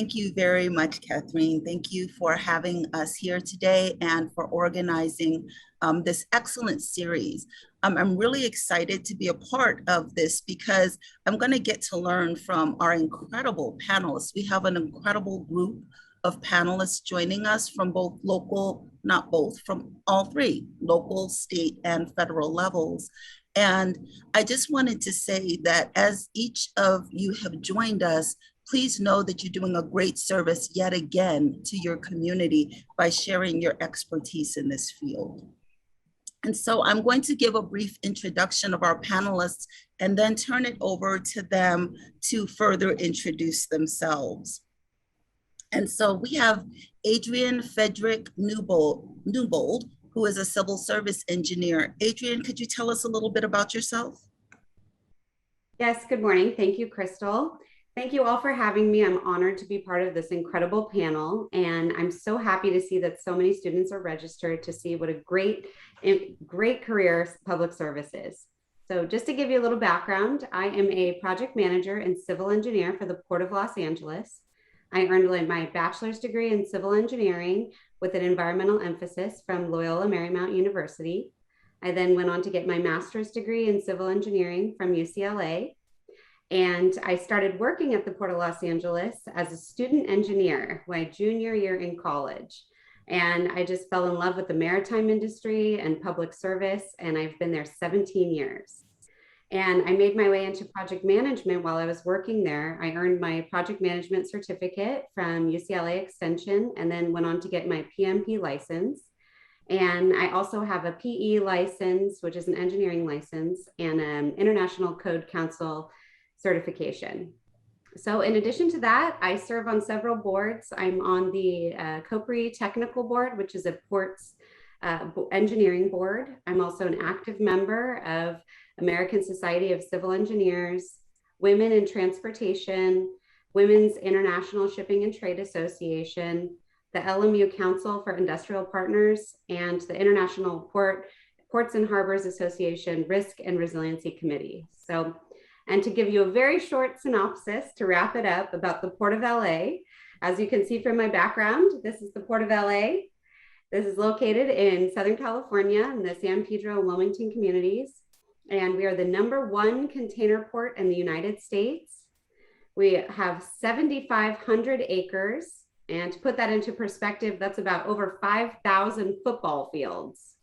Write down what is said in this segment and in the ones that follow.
Thank you very much, Catherine. Thank you for having us here today and for organizing this excellent series. I'm really excited to be a part of this because I'm going to get to learn from our incredible panelists. We have an incredible group of panelists joining us from both local, not both, from all three, local, state, and federal levels. And I just wanted to say that as each of you have joined us, please know that you're doing a great service yet again to your community by sharing your expertise in this field. And so I'm going to give a brief introduction of our panelists and then turn it over to them to further introduce themselves. And so we have Adrian Frederick Newbold, who is a civil service engineer. Adrian, could you tell us a little bit about yourself? Yes, good morning. Thank you, Crystal. Thank you all for having me. I'm honored to be part of this incredible panel, and I'm so happy to see that so many students are registered to see what a great career public service is. So just to give you a little background, I am a project manager and civil engineer for the Port of Los Angeles. I earned my bachelor's degree in civil engineering with an environmental emphasis from Loyola Marymount University. I then went on to get my master's degree in civil engineering from UCLA. And I started working at the Port of Los Angeles as a student engineer my junior year in college. And I just fell in love with the maritime industry and public service, and I've been there 17 years. And I made my way into project management while I was working there. I earned my project management certificate from UCLA Extension and then went on to get my PMP license. And I also have a PE license, which is an engineering license, and an International Code Council certification. So in addition to that, I serve on several boards. I'm on the COPRI Technical Board, which is a ports engineering board. I'm also an active member of American Society of Civil Engineers, Women in Transportation, Women's International Shipping and Trade Association, the LMU Council for Industrial Partners, and the International Ports and Harbors Association Risk and Resiliency Committee. And to give you a very short synopsis to wrap it up about the Port of LA, as you can see from my background, this is the Port of LA. This is located in Southern California in the San Pedro and Wilmington communities. And we are the #1 container port in the United States. We have 7,500 acres. And to put that into perspective, that's about over 5,000 football fields.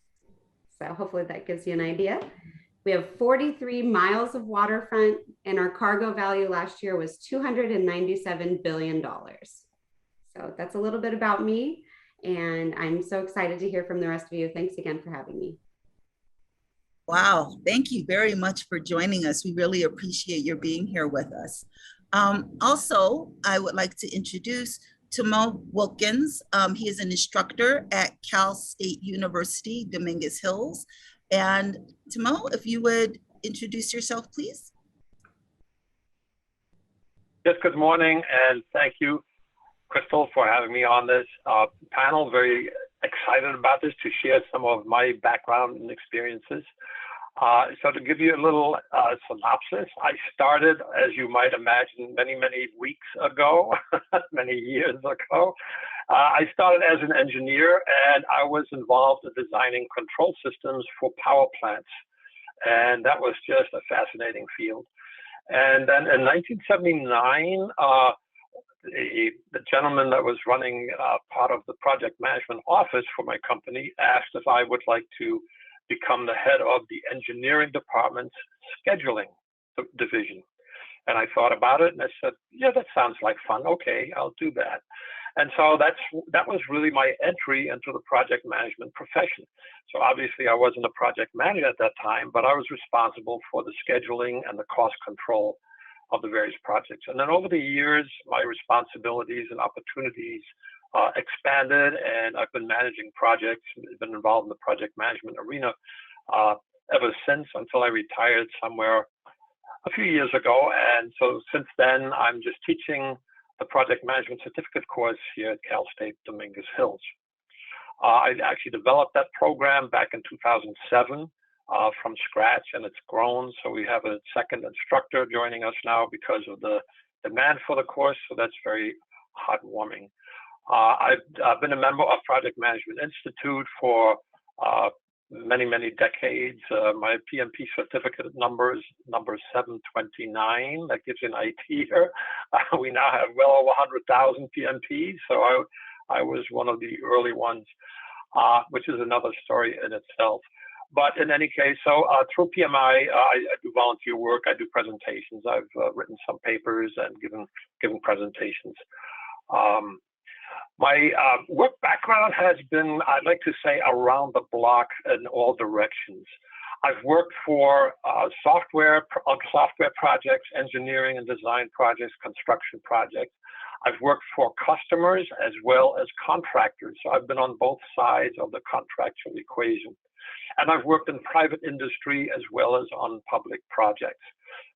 So hopefully that gives you an idea. We have 43 miles of waterfront, and our cargo value last year was $297 billion. So that's a little bit about me, and I'm so excited to hear from the rest of you. Thanks again for having me. Wow, thank you very much for joining us. We really appreciate your being here with us. Also, I would like to introduce Timo Wilkins. He is an instructor at Cal State University, Dominguez Hills. And Timo, if you would introduce yourself, please. Yes, good morning, and thank you, Crystal, for having me on this panel. Very excited about this to share some of my background and experiences. So to give you a little synopsis, I started, as you might imagine, many weeks ago, many years ago. I started as an engineer, and I was involved in designing control systems for power plants. And that was just a fascinating field. And then in 1979, the gentleman that was running part of the project management office for my company asked if I would like to become the head of the engineering department's scheduling division. And I thought about it and I said, yeah, that sounds like fun. Okay, I'll do that. And so that was really my entry into the project management profession. So obviously I wasn't a project manager at that time, but I was responsible for the scheduling and the cost control of the various projects. And then over the years, my responsibilities and opportunities expanded, and I've been managing projects, been involved in the project management arena ever since, until I retired somewhere a few years ago. And so since then, I'm just teaching the project management certificate course here at Cal State Dominguez Hills. I actually developed that program back in 2007 from scratch, and it's grown. So we have a second instructor joining us now because of the demand for the course. So that's very heartwarming. I've been a member of Project Management Institute for many decades. My PMP certificate number is number 729. That gives you an idea here. We now have well over 100,000 PMPs, so I was one of the early ones, which is another story in itself. But in any case, so through PMI, I do volunteer work, I do presentations, I've written some papers and given presentations. My work background has been, I'd like to say, around the block in all directions. I've worked for on software projects, engineering and design projects, construction projects. I've worked for customers as well as contractors. So I've been on both sides of the contractual equation. And I've worked in private industry as well as on public projects.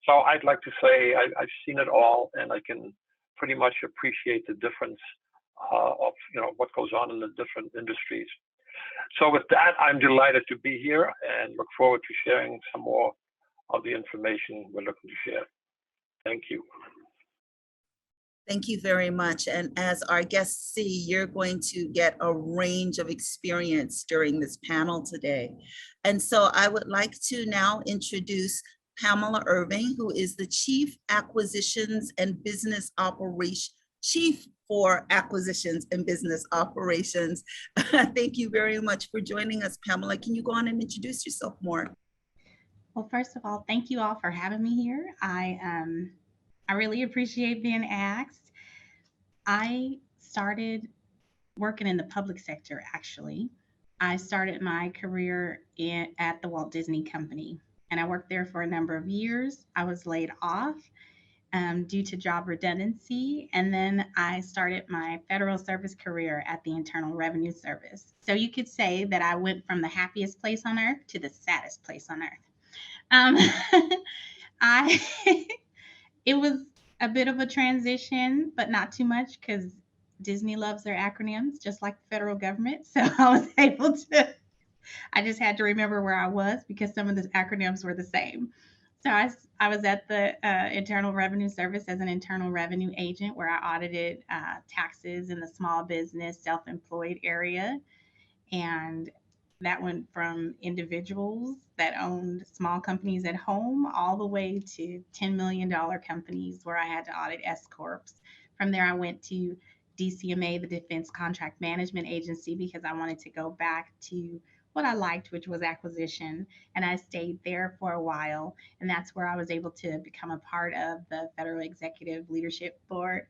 So I'd like to say I've seen it all, and I can pretty much appreciate the difference of what goes on in the different industries. So with that, I'm delighted to be here and look forward to sharing some more of the information we're looking to share. Thank you. Thank you very much. And as our guests see, you're going to get a range of experience during this panel today. And so I would like to now introduce Pamela Irving, who is the Chief Acquisitions and Business Operations Chief for Acquisitions and Business Operations. Thank you very much for joining us, Pamela. Can you go on and introduce yourself more? Well, first of all, thank you all for having me here. I really appreciate being asked. I started working in the public sector, actually. I started my career at the Walt Disney Company, and I worked there for a number of years. I was laid off due to job redundancy, and then I started my federal service career at the Internal Revenue Service. So you could say that I went from the happiest place on earth to the saddest place on earth. It was a bit of a transition, but not too much, because Disney loves their acronyms, just like the federal government. So I just had to remember where I was because some of the acronyms were the same. So I was at the Internal Revenue Service as an internal revenue agent, where I audited taxes in the small business, self-employed area. And that went from individuals that owned small companies at home all the way to $10 million companies where I had to audit S Corps. From there, I went to DCMA, the Defense Contract Management Agency, because I wanted to go back to what I liked, which was acquisition. And I stayed there for a while. And that's where I was able to become a part of the Federal Executive Leadership Board.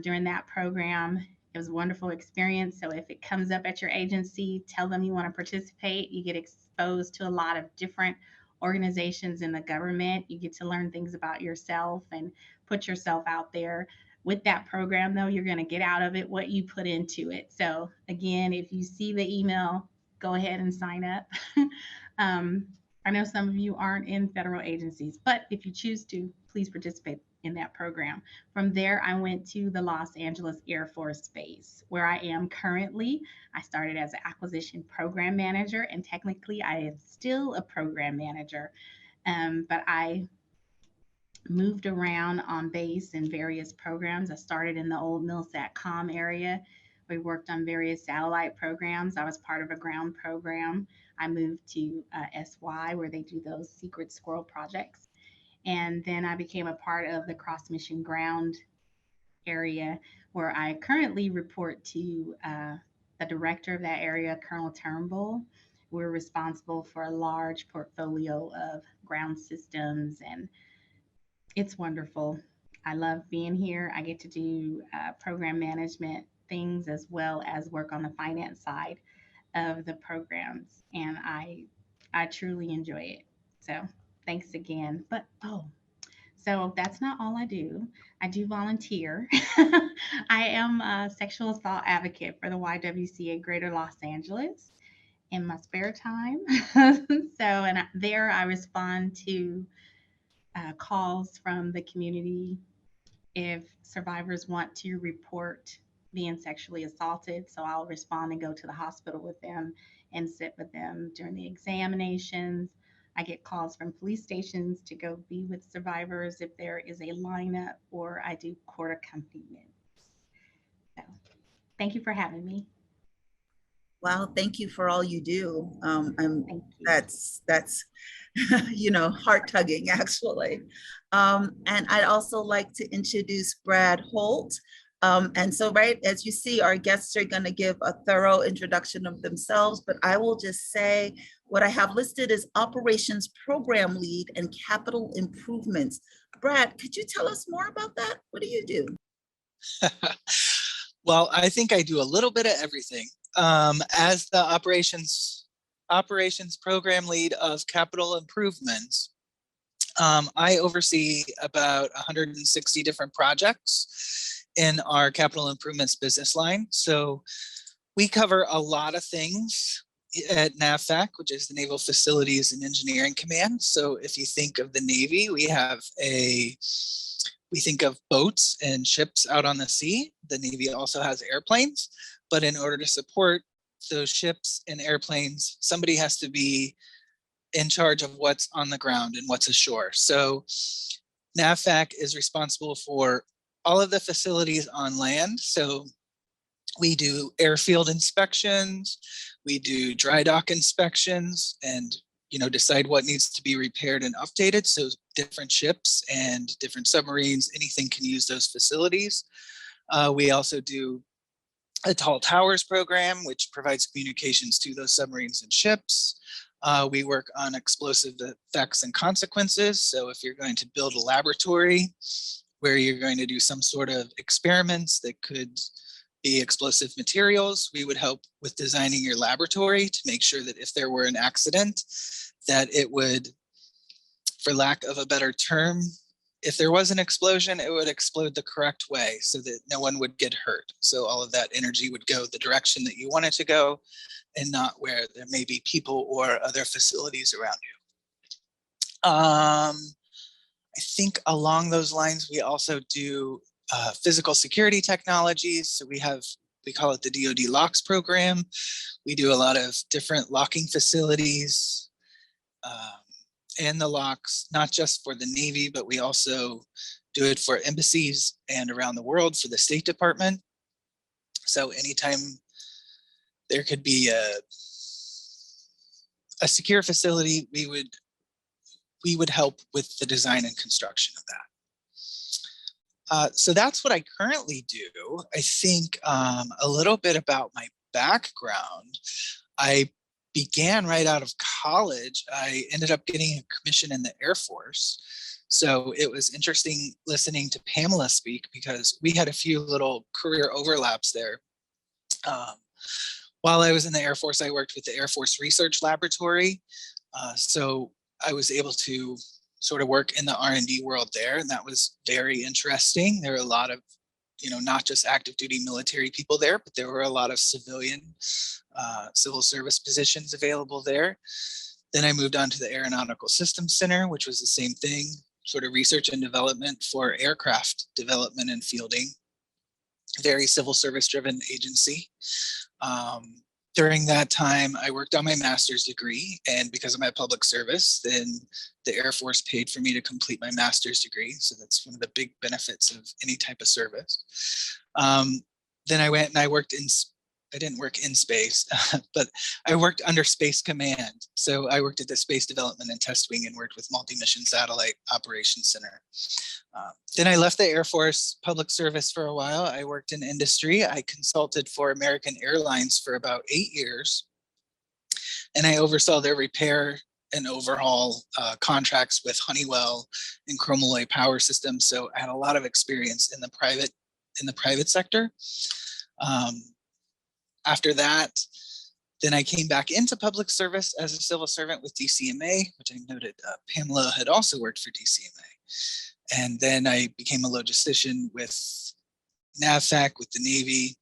During that program, it was a wonderful experience. So if it comes up at your agency, tell them you want to participate. You get exposed to a lot of different organizations in the government. You get to learn things about yourself and put yourself out there. With that program, though, you're going to get out of it what you put into it. So again, if you see the email, go ahead and sign up. I know some of you aren't in federal agencies, but if you choose to, please participate in that program. From there, I went to the Los Angeles Air Force Base, where I am currently. I started as an acquisition program manager, and technically I am still a program manager, but I moved around on base in various programs. I started in the old MilSatCom area. We worked on various satellite programs. I was part of a ground program. I moved to SY, where they do those secret squirrel projects. And then I became a part of the cross mission ground area, where I currently report to the director of that area, Colonel Turnbull. We're responsible for a large portfolio of ground systems, and it's wonderful. I love being here. I get to do program management things as well as work on the finance side of the programs, and I truly enjoy it. So thanks again. But so that's not all I do. I do volunteer. I am a sexual assault advocate for the YWCA Greater Los Angeles in my spare time. And there I respond to calls from the community if survivors want to report being sexually assaulted. So I'll respond and go to the hospital with them and sit with them during the examinations. I get calls from police stations to go be with survivors if there is a lineup, or I do court accompaniment. Thank you for having me. Wow, thank you for all you do. Thank you. That's you know, heart tugging actually. And I'd also like to introduce Brad Holt. And so, right, as you see, our guests are going to give a thorough introduction of themselves, but I will just say what I have listed is Operations Program Lead and Capital Improvements. Brad, could you tell us more about that? What do you do? Well, I think I do a little bit of everything. As the operations program lead of capital improvements, I oversee about 160 different projects in our capital improvements business line. So we cover a lot of things at NAVFAC, which is the Naval Facilities and Engineering Command. So if you think of the Navy, we think of boats and ships out on the sea. The Navy also has airplanes, but in order to support those ships and airplanes, somebody has to be in charge of what's on the ground and what's ashore. So NAVFAC is responsible for all of the facilities on land. So we do airfield inspections, we do dry dock inspections, and decide what needs to be repaired and updated. So different ships and different submarines, anything can use those facilities. We also do a tall towers program, which provides communications to those submarines and ships. We work on explosive effects and consequences. So if you're going to build a laboratory where you're going to do some sort of experiments that could be explosive materials, we would help with designing your laboratory to make sure that if there were an accident, that it would, for lack of a better term, if there was an explosion, it would explode the correct way so that no one would get hurt. So all of that energy would go the direction that you want it to go and not where there may be people or other facilities around you. I think along those lines, we also do physical security technologies. So we call it the DoD Locks program. We do a lot of different locking facilities and the locks, not just for the Navy, but we also do it for embassies and around the world for the State Department. So anytime there could be a secure facility, we would help with the design and construction of that. So that's what I currently do. I think a little bit about my background. I began right out of college. I ended up getting a commission in the Air Force. So it was interesting listening to Pamela speak because we had a few little career overlaps there. While I was in the Air Force, I worked with the Air Force Research Laboratory. So I was able to sort of work in the R&D world there, and that was very interesting. There were a lot of, not just active duty military people there, but there were a lot of civilian civil service positions available there. Then I moved on to the Aeronautical Systems Center, which was the same thing, sort of research and development for aircraft development and fielding. Very civil service driven agency. During that time, I worked on my master's degree, and because of my public service, then the Air Force paid for me to complete my master's degree. So that's one of the big benefits of any type of service. Then I went and I didn't work in space, but I worked under Space Command. So I worked at the Space Development and Test Wing and worked with Multi-Mission Satellite Operations Center. Then I left the Air Force public service for a while. I worked in industry. I consulted for American Airlines for about 8 years. And I oversaw their repair and overhaul contracts with Honeywell and Chromalloy Power Systems. So I had a lot of experience in the private sector. After that, then I came back into public service as a civil servant with DCMA, which I noted Pamela had also worked for DCMA. And then I became a logistician with NAVFAC, with the Navy,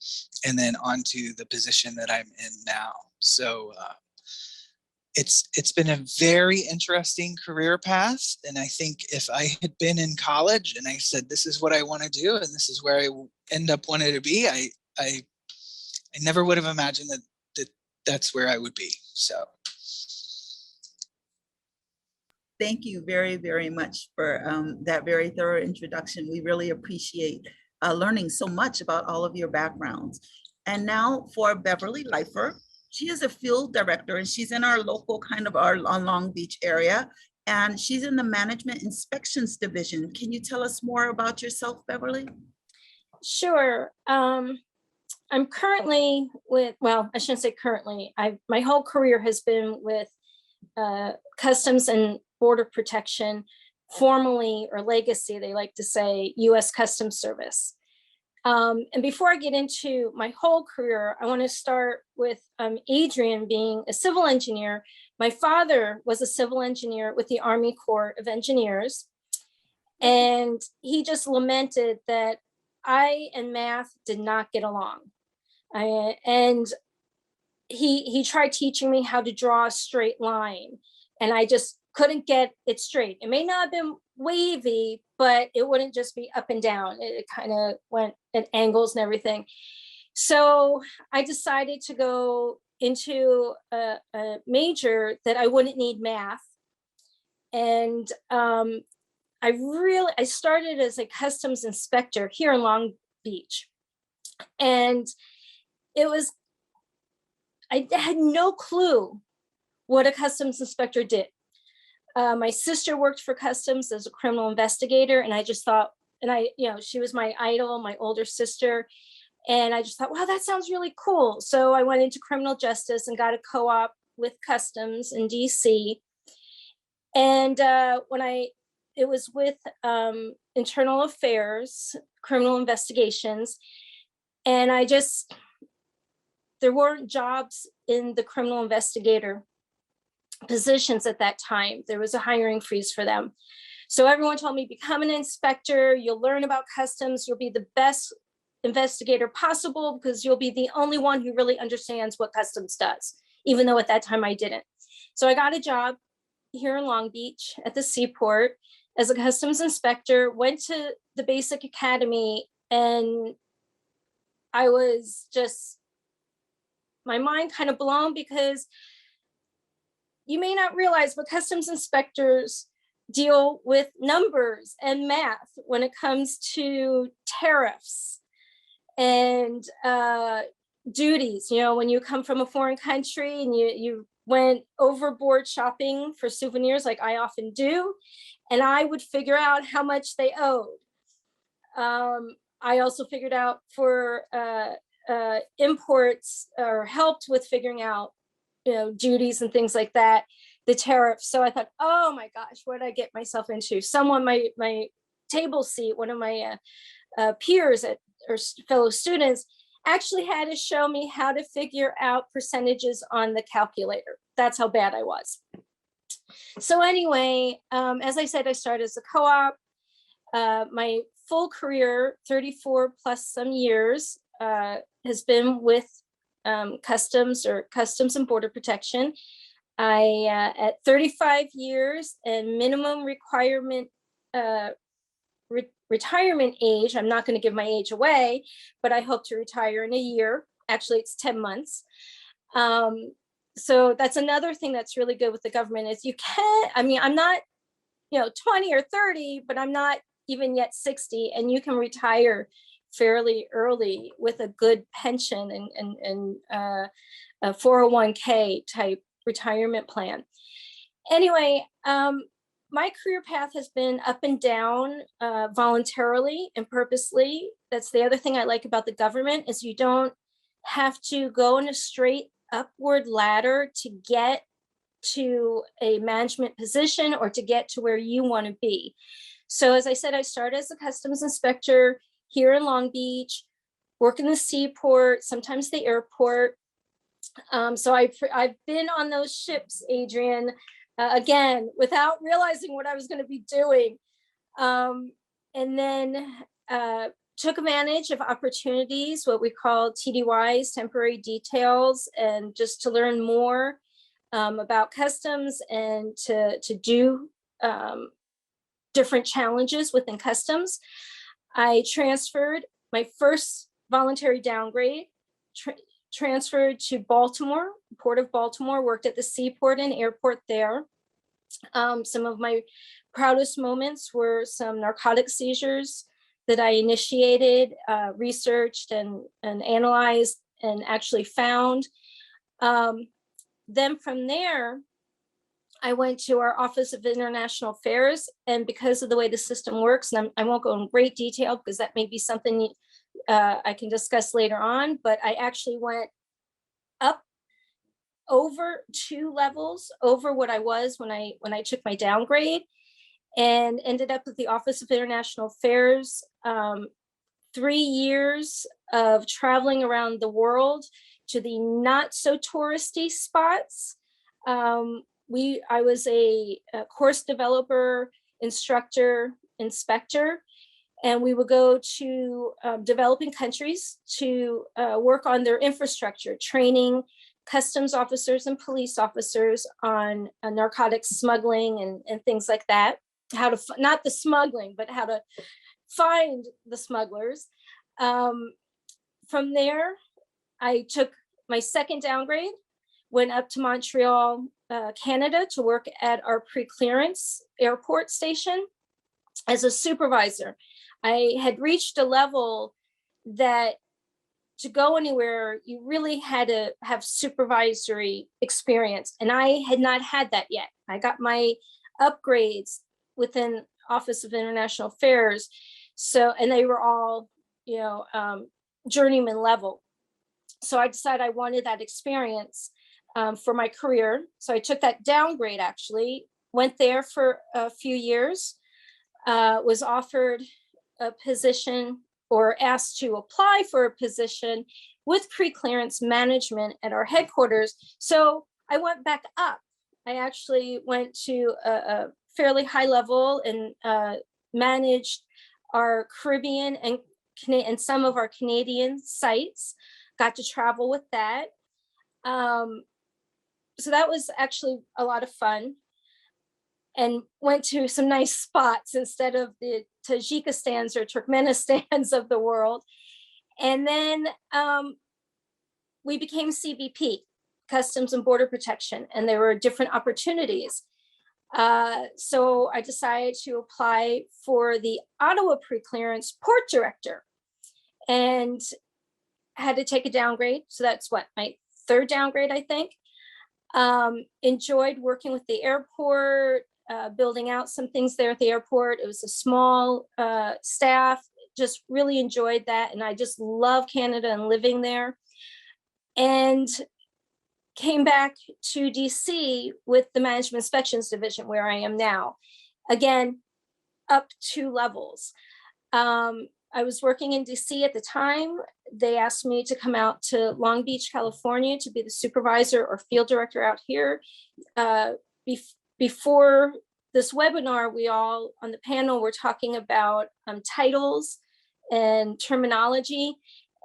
and then onto the position that I'm in now. So it's been a very interesting career path. And I think if I had been in college and I said, this is what I want to do, and this is where I end up wanting to be, I never would have imagined that that's where I would be. So. Thank you very, very much for that very thorough introduction. We really appreciate learning so much about all of your backgrounds. And now for Beverly Lifer. She is a field director and she's in our local kind of our Long Beach area. And she's in the Management Inspections Division. Can you tell us more about yourself, Beverly? Sure. I'm currently with, well, I shouldn't say currently. My whole career has been with Customs and Border Protection, formerly, or legacy, they like to say, U.S. Customs Service. And before I get into my whole career, I want to start with Adrian being a civil engineer. My father was a civil engineer with the Army Corps of Engineers. And he just lamented that I and math did not get along. And he tried teaching me how to draw a straight line. And I just couldn't get it straight. It may not have been wavy, but it wouldn't just be up and down. It kind of went at angles and everything. So I decided to go into a major that I wouldn't need math. And I started as a customs inspector here in Long Beach. And I had no clue what a customs inspector did. My sister worked for Customs as a criminal investigator, and I just thought, she was my idol, my older sister, and I just thought, wow, that sounds really cool. So I went into criminal justice and got a co-op with Customs in DC. And it was with Internal Affairs, criminal investigations, and there weren't jobs in the criminal investigator positions at that time. There was a hiring freeze for them. So everyone told me, become an inspector, you'll learn about customs, you'll be the best investigator possible because you'll be the only one who really understands what customs does, even though at that time I didn't. So I got a job here in Long Beach at the seaport as a customs inspector, went to the basic academy, and I was just, my mind kind of blown, because you may not realize, but customs inspectors deal with numbers and math when it comes to tariffs and duties. When you come from a foreign country and you went overboard shopping for souvenirs, like I often do, and I would figure out how much they owed. I also figured out for imports, or helped with figuring out duties and things like that, the tariffs. So I thought, oh my gosh, what did I get myself into? Someone, my table seat, one of my peers or fellow students, actually had to show me how to figure out percentages on the calculator. That's how bad I was. So anyway, as I said, I started as a co-op. My full career, 34 plus some years, has been with Customs and Border Protection. At 35 years and minimum requirement retirement age, I'm not going to give my age away, but I hope to retire in a year. Actually, it's 10 months. So that's another thing that's really good with the government is I'm not, 20 or 30, but I'm not even yet 60, and you can retire fairly early with a good pension and a 401k type retirement plan. Anyway, my career path has been up and down voluntarily and purposely. That's the other thing I like about the government is you don't have to go in a straight upward ladder to get to a management position or to get to where you want to be. So as I said, I started as a customs inspector here in Long Beach, work in the seaport, sometimes the airport. So I've been on those ships, Adrian, again, without realizing what I was going to be doing. And then took advantage of opportunities, what we call TDYs, temporary details, and just to learn more about customs and to do different challenges within customs. I transferred my first voluntary downgrade, transferred to Baltimore, Port of Baltimore, worked at the seaport and airport there. Some of my proudest moments were some narcotic seizures that I initiated, researched and analyzed and actually found. Then from there, I went to our Office of International Affairs, and because of the way the system works, and I won't go in great detail because that may be something I can discuss later on, but I actually went up over 2 levels over what I was when I took my downgrade, and ended up at the Office of International Affairs. 3 years of traveling around the world to the not so touristy spots. I was a course developer, instructor, inspector, and we would go to developing countries to work on their infrastructure, training customs officers and police officers on narcotics smuggling and things like that. How to, not the smuggling, but how to find the smugglers. From there, I took my second downgrade, went up to Montreal, Canada, to work at our pre-clearance airport station as a supervisor. I had reached a level that to go anywhere, you really had to have supervisory experience. And I had not had that yet. I got my upgrades within Office of International Affairs. So, and they were all, journeyman level. So I decided I wanted that experience for my career. So I took that downgrade, actually, went there for a few years, was offered a position or asked to apply for a position with pre-clearance management at our headquarters. So I went back up. I actually went to a fairly high level and managed our Caribbean and some of our Canadian sites, got to travel with that. So that was actually a lot of fun, and went to some nice spots instead of the Tajikistans or Turkmenistans of the world. And then we became CBP, Customs and Border Protection, and there were different opportunities. So I decided to apply for the Ottawa pre-clearance port director and had to take a downgrade. So that's what, my third downgrade, I think. Enjoyed working with the airport, building out some things there at the airport. It was a small staff, just really enjoyed that. And I just love Canada and living there. And came back to DC with the Management Inspections Division, where I am now. Again, up 2 levels. I was working in DC at the time. They asked me to come out to Long Beach, California, to be the supervisor or field director out here. Before this webinar, we all on the panel were talking about titles and terminology.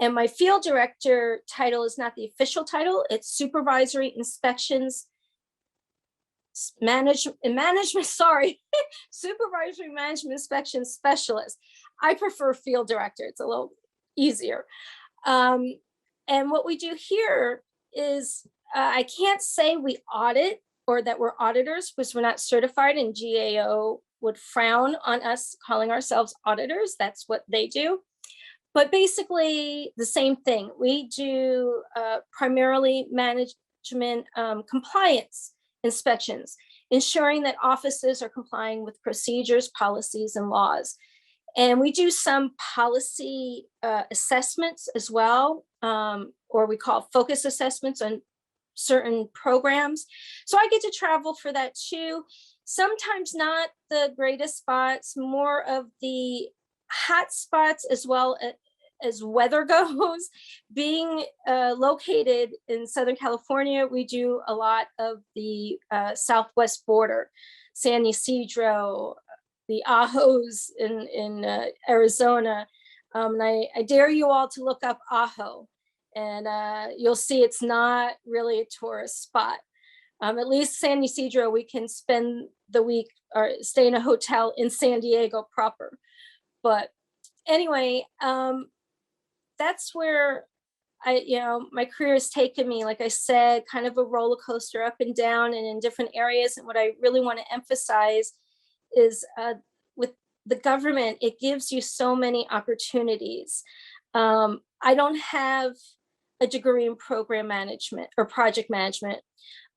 And my field director title is not the official title. It's Supervisory Inspections Management, sorry, Supervisory Management Inspection Specialist. I prefer field director. It's a little easier. And what we do here is, I can't say we audit or that we're auditors because we're not certified, and GAO would frown on us calling ourselves auditors. That's what they do. But basically the same thing. We do primarily management compliance inspections, ensuring that offices are complying with procedures, policies, and laws. And we do some policy assessments as well, or we call focus assessments on certain programs. So I get to travel for that too. Sometimes not the greatest spots, more of the hot spots as well as weather goes. Being located in Southern California, we do a lot of the southwest border, San Ysidro, the Ajos in Arizona. And I dare you all to look up Ajo, and you'll see it's not really a tourist spot. At least San Ysidro, we can spend the week or stay in a hotel in San Diego proper. But anyway, that's where my career has taken me. Like I said, kind of a roller coaster, up and down and in different areas. And what I really want to emphasize is with the government, it gives you so many opportunities. I don't have a degree in program management or project management.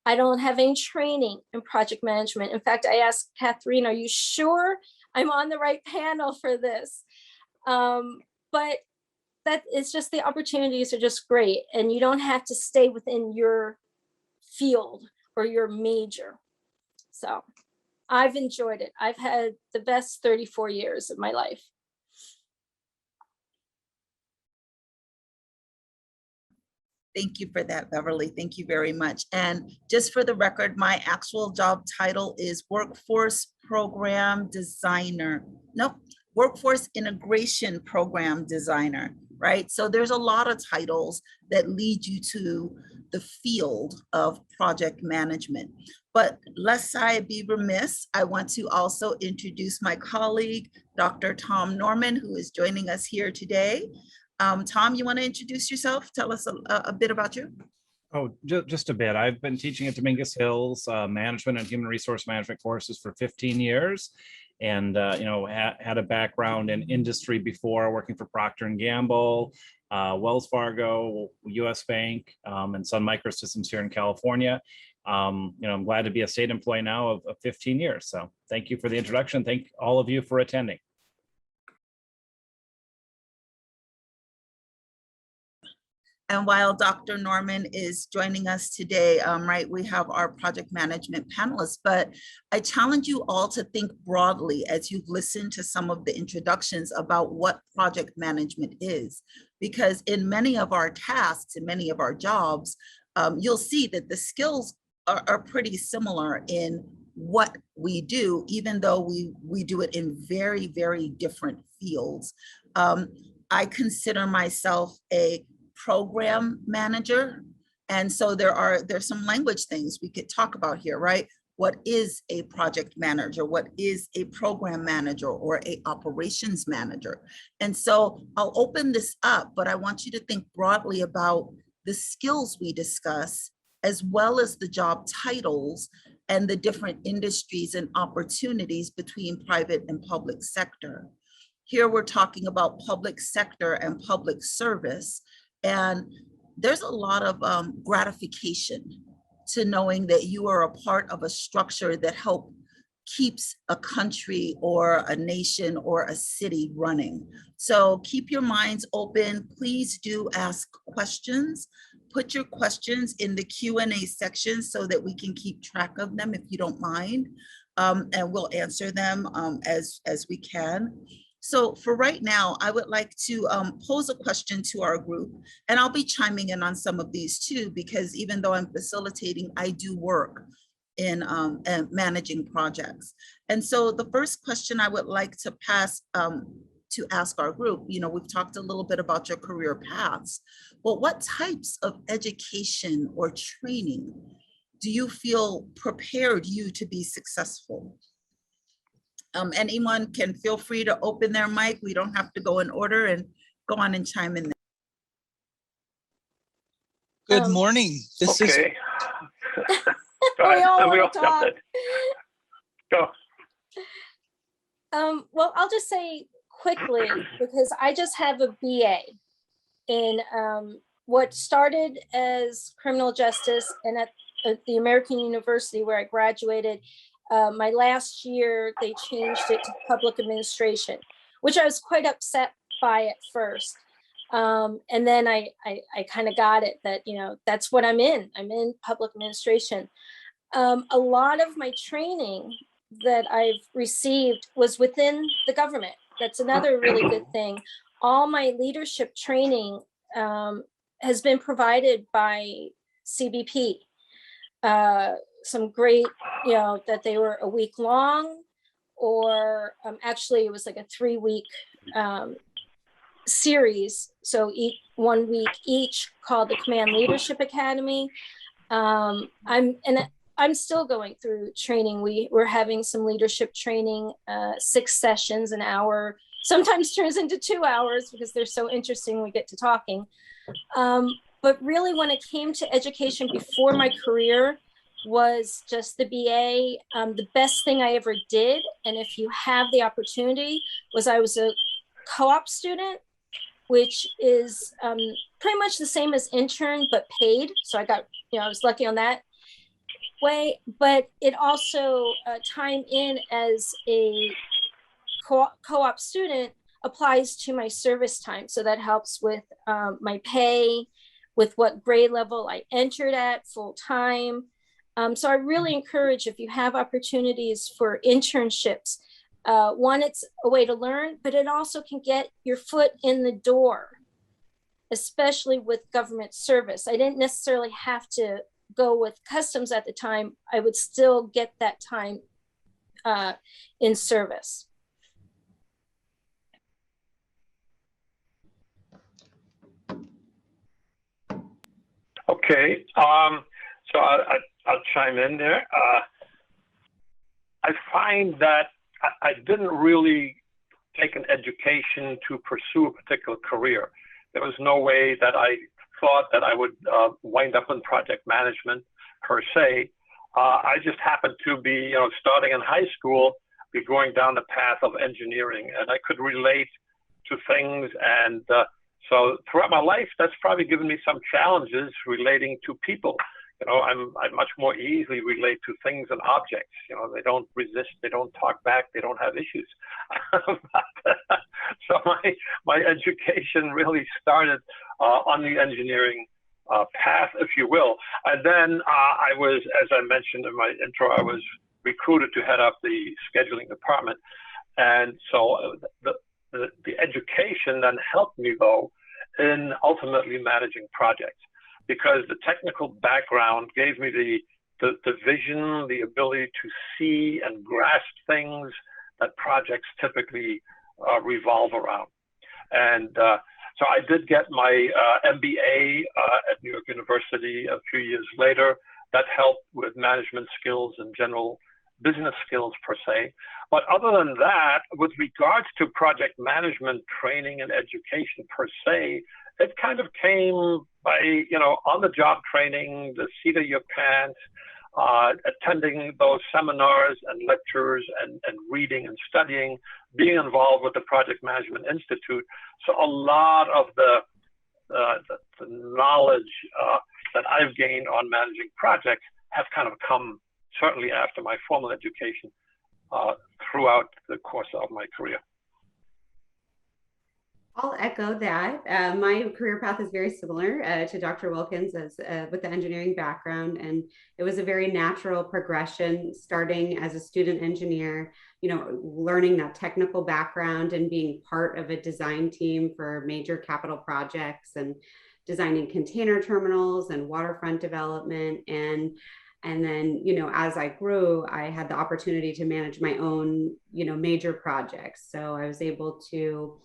I don't have any training in project management. In fact, I asked Catherine, are you sure I'm on the right panel for this? But that it's just, the opportunities are just great. And you don't have to stay within your field or your major. So I've enjoyed it. I've had the best 34 years of my life. Thank you for that, Beverly. Thank you very much. And just for the record, my actual job title is Workforce Program Designer. Nope, Workforce Integration Program Designer, right? So there's a lot of titles that lead you to the field of project management. But lest I be remiss, I want to also introduce my colleague, Dr. Tom Norman, who is joining us here today. Tom, you want to introduce yourself? Tell us a bit about you. Oh, just a bit. I've been teaching at Dominguez Hills management and human resource management courses for 15 years. And, had a background in industry before, working for Procter & Gamble, Wells Fargo, US Bank, and Sun Microsystems here in California. I'm glad to be a state employee now of 15 years. So thank you for the introduction. Thank all of you for attending. And while Dr. Norman is joining us today, right, we have our project management panelists, but I challenge you all to think broadly as you've listened to some of the introductions about what project management is, because in many of our tasks, in many of our jobs, you'll see that the skills are pretty similar in what we do, even though we do it in very, very different fields. I consider myself a program manager. And so there's some language things we could talk about here, right? What is a project manager? What is a program manager or a operations manager? And so I'll open this up, but I want you to think broadly about the skills we discuss, as well as the job titles and the different industries and opportunities between private and public sector. Here we're talking about public sector and public service. And there's a lot of gratification to knowing that you are a part of a structure that keeps a country or a nation or a city running. So keep your minds open. Please do ask questions. Put your questions in the Q&A section so that we can keep track of them if you don't mind. And we'll answer them as we can. So for right now, I would like to pose a question to our group, and I'll be chiming in on some of these too, because even though I'm facilitating, I do work in managing projects. And so the first question I would like to ask our group, we've talked a little bit about your career paths, but what types of education or training do you feel prepared you to be successful? Anyone can feel free to open their mic. We don't have to go in order, and go on and chime in there. Good morning. This is Okay. We all want to talk. Go. Well, I'll just say quickly, because I just have a BA in what started as criminal justice, and at the American University where I graduated, my last year, they changed it to public administration, which I was quite upset by at first. And then I kind of got it that, that's what I'm in. I'm in public administration. A lot of my training that I've received was within the government. That's another really good thing. All my leadership training has been provided by CBP. Some great, that they were a week long, or actually it was like a 3-week series. So 1 week each, called the Command Leadership Academy. I'm still going through training. We're having some leadership training, 6 sessions, an hour, sometimes turns into 2 hours because they're so interesting. We get to talking. But really when it came to education before my career, was just the BA. The best thing I ever did, and if you have the opportunity, was I was a co-op student which is pretty much the same as intern, but paid. So I got, I was lucky on that way, but it also time in as a co-op student applies to my service time. So that helps with my pay, with what grade level I entered at full time. So I really encourage, if you have opportunities for internships, one, it's a way to learn, but it also can get your foot in the door, especially with government service. I didn't necessarily have to go with customs at the time. I would still get that time in service. Okay, so I'll chime in there. I find that I didn't really take an education to pursue a particular career. There was no way that I thought that I would wind up in project management per se. I just happened to be, starting in high school, be going down the path of engineering, and I could relate to things. And so throughout my life, that's probably given me some challenges relating to people. I much more easily relate to things and objects. They don't resist, they don't talk back, they don't have issues. So my education really started on the engineering path, if you will. And then I was, as I mentioned in my intro, I was recruited to head up the scheduling department. And so the education then helped me, though, in ultimately managing projects, because the technical background gave me the vision, the ability to see and grasp things that projects typically revolve around. And so I did get my MBA at New York University a few years later. That helped with management skills and general business skills per se. But other than that, with regards to project management training and education per se, it kind of came by, on-the-job training, the seat of your pants, attending those seminars and lectures and reading and studying, being involved with the Project Management Institute. So a lot of the knowledge that I've gained on managing projects have kind of come certainly after my formal education throughout the course of my career. I'll echo that. My career path is very similar to Dr. Wilkins as with the engineering background, and it was a very natural progression, starting as a student engineer, learning that technical background and being part of a design team for major capital projects and designing container terminals and waterfront development. And then, as I grew, I had the opportunity to manage my own, major projects. So I was able to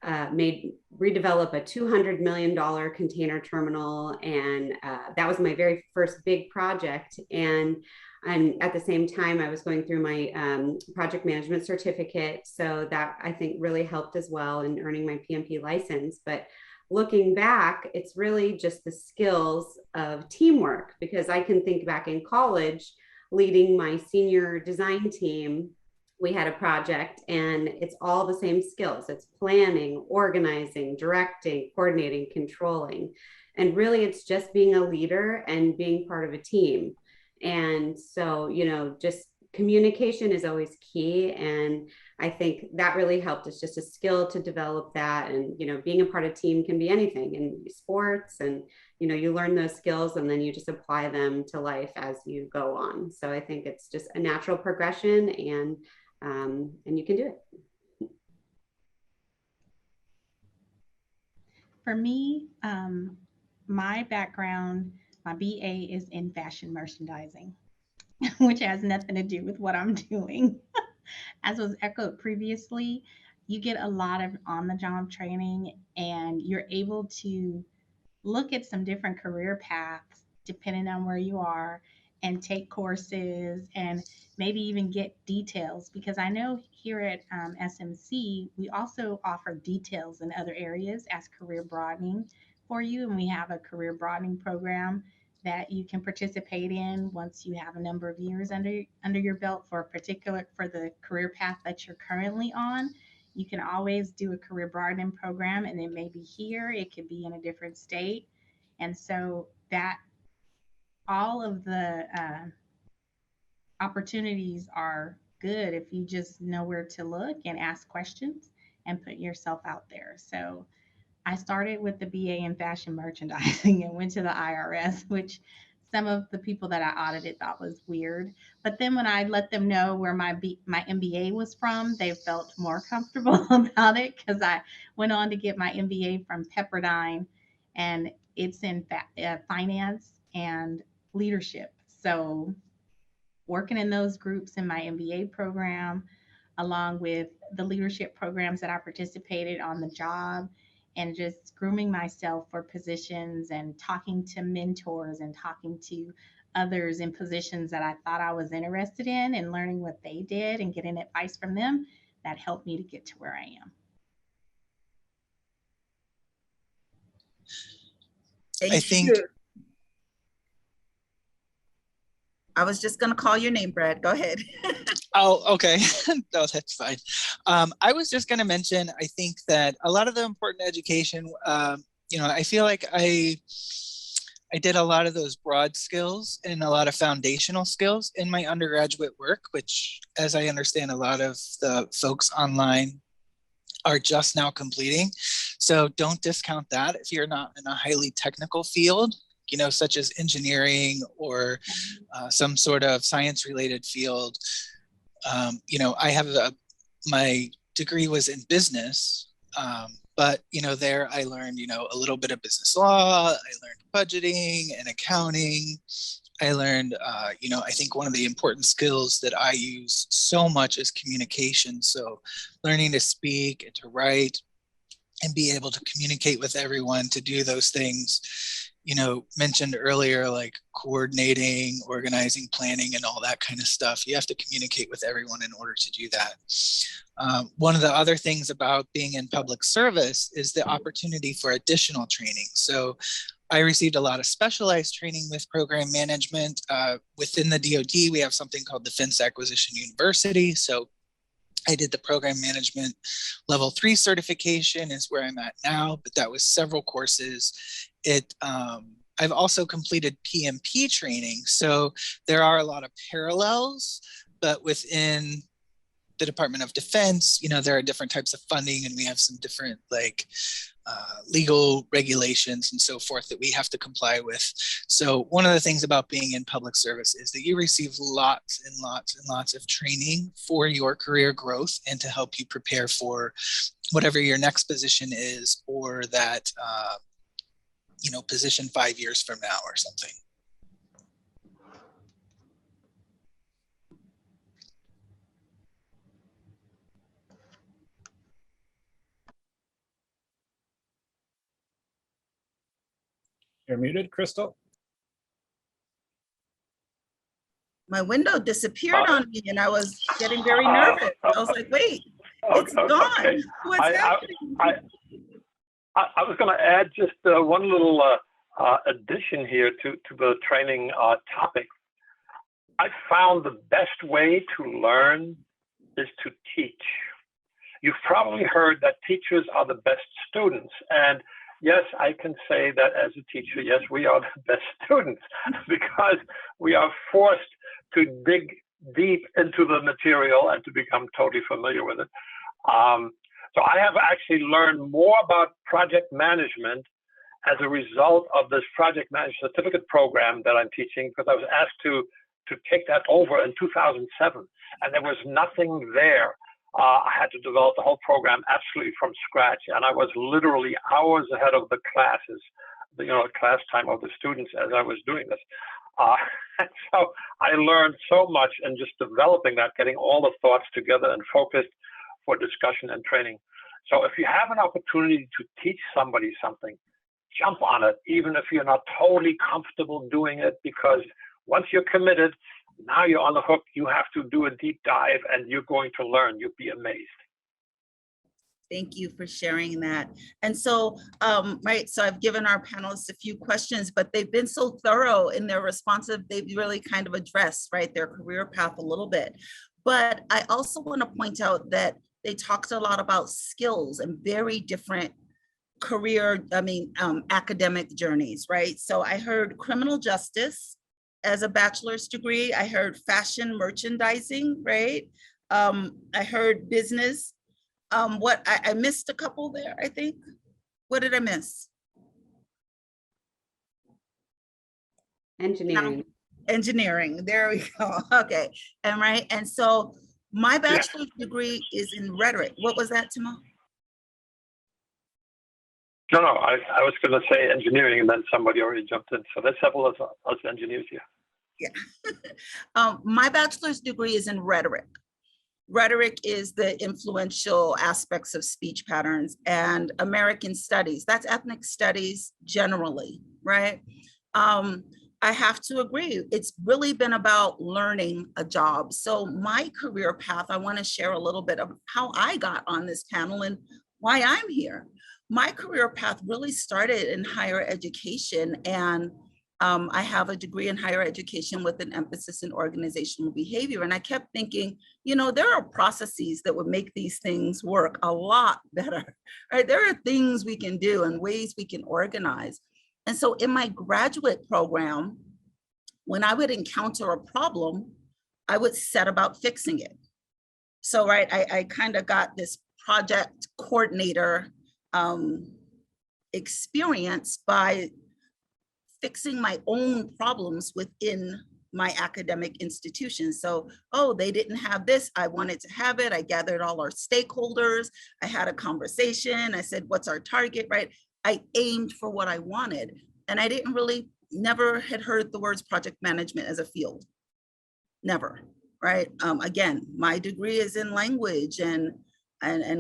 redevelop a $200 million container terminal. And that was my very first big project. And at the same time, I was going through my project management certificate. So that, I think, really helped as well in earning my PMP license. But looking back, it's really just the skills of teamwork, because I can think back in college, leading my senior design team. We had a project and it's all the same skills. It's planning, organizing, directing, coordinating, controlling. And really it's just being a leader and being part of a team. And so, just communication is always key. And I think that really helped. It's just a skill to develop that. And, being a part of a team can be anything in sports, and, you learn those skills and then you just apply them to life as you go on. So I think it's just a natural progression, and you can do it. For me, my background, my BA is in fashion merchandising, which has nothing to do with what I'm doing. As was echoed previously, you get a lot of on-the-job training, and you're able to look at some different career paths depending on where you are, and take courses and maybe even get details, because I know here at SMC, we also offer details in other areas as career broadening for you. And we have a career broadening program that you can participate in once you have a number of years under your belt for the career path that you're currently on. You can always do a career broadening program, and it may be here, it could be in a different state. And so that all of the opportunities are good if you just know where to look and ask questions and put yourself out there. So I started with the BA in fashion merchandising and went to the IRS, which some of the people that I audited thought was weird. But then when I let them know where my MBA was from, they felt more comfortable about it, because I went on to get my MBA from Pepperdine, and it's in finance and leadership. So working in those groups in my MBA program, along with the leadership programs that I participated on the job, and just grooming myself for positions and talking to mentors and talking to others in positions that I thought I was interested in, and learning what they did and getting advice from them, that helped me to get to where I am. I think I was just going to call your name, Brad. Go ahead. Oh, okay. No, that's fine. I was just going to mention, I think that a lot of the important education, I feel like I did a lot of those broad skills and a lot of foundational skills in my undergraduate work, which, as I understand, a lot of the folks online are just now completing. So don't discount that if you're not in a highly technical field, such as engineering or some sort of science related field. I have my degree was in business, but there I learned, a little bit of business law. I learned budgeting and accounting. I learned, I think one of the important skills that I use so much is communication. So learning to speak and to write and be able to communicate with everyone, to do those things, mentioned earlier, like coordinating, organizing, planning, and all that kind of stuff. You have to communicate with everyone in order to do that. One of the other things about being in public service is the opportunity for additional training. So I received a lot of specialized training with program management. Within the DoD, we have something called Defense Acquisition University. So I did the program management level 3 certification is where I'm at now, but that was several courses. I've also completed PMP training. So there are a lot of parallels, but within the Department of Defense, there are different types of funding, and we have some different legal regulations and so forth that we have to comply with. So one of the things about being in public service is that you receive lots and lots and lots of training for your career growth and to help you prepare for whatever your next position is, or that, position 5 years from now or something. You're muted, Crystal. My window disappeared on me, and I was getting very nervous. I was like, wait, it's gone. Okay. What's happening? I was going to add just one little addition here to the training topic. I found the best way to learn is to teach. You've probably heard that teachers are the best students. And yes, I can say that as a teacher, yes, we are the best students because we are forced to dig deep into the material and to become totally familiar with it. So I have actually learned more about project management as a result of this project management certificate program that I'm teaching, because I was asked to take that over in 2007, and there was nothing there. I had to develop the whole program absolutely from scratch, and I was literally hours ahead of the classes, class time of the students as I was doing this. So I learned so much in just developing that, getting all the thoughts together and focused for discussion and training. So if you have an opportunity to teach somebody something, jump on it, even if you're not totally comfortable doing it, because once you're committed, now you're on the hook. You have to do a deep dive and you're going to learn. You'll be amazed. Thank you for sharing that. And so, so I've given our panelists a few questions, but they've been so thorough in their responses. They've really kind of addressed, their career path a little bit. But I also want to point out that they talked a lot about skills and very different academic journeys, right? So I heard criminal justice as a bachelor's degree. I heard fashion merchandising, right? I heard business. I missed a couple there, I think. What did I miss? Engineering. Engineering, there we go. Okay, and so my bachelor's degree is in rhetoric. What was that, Timo? No, I was going to say engineering, and then somebody already jumped in. So let's have all us engineers here. Yeah. My bachelor's degree is in rhetoric. Rhetoric is the influential aspects of speech patterns, and American studies. That's ethnic studies generally, right? I have to agree. It's really been about learning a job. So my career path, I want to share a little bit of how I got on this panel and why I'm here. My career path really started in higher education, and I have a degree in higher education with an emphasis in organizational behavior. And I kept thinking, you know, there are processes that would make these things work a lot better, right? There are things we can do and ways we can organize. And so in my graduate program, when I would encounter a problem, I would set about fixing it. So, right, I kind of got this project coordinator experience by fixing my own problems within my academic institution. So, oh, they didn't have this, I wanted to have it. I gathered all our stakeholders. I had a conversation. I said, what's our target, right? I aimed for what I wanted. And I didn't really, never had heard the words project management as a field. Never, right? Again, my degree is in language and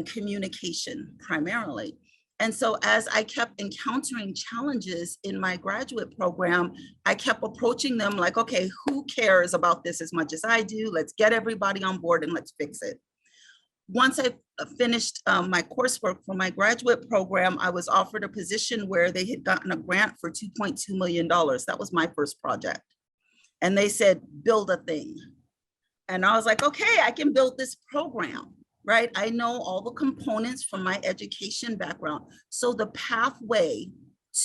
communication primarily. And so as I kept encountering challenges in my graduate program, I kept approaching them like, okay, who cares about this as much as I do? Let's get everybody on board and let's fix it. Once I finished my coursework for my graduate program, I was offered a position where they had gotten a grant for $2.2 million. That was my first project. And they said, build a thing. And I was like, okay, I can build this program. Right? I know all the components from my education background. So the pathway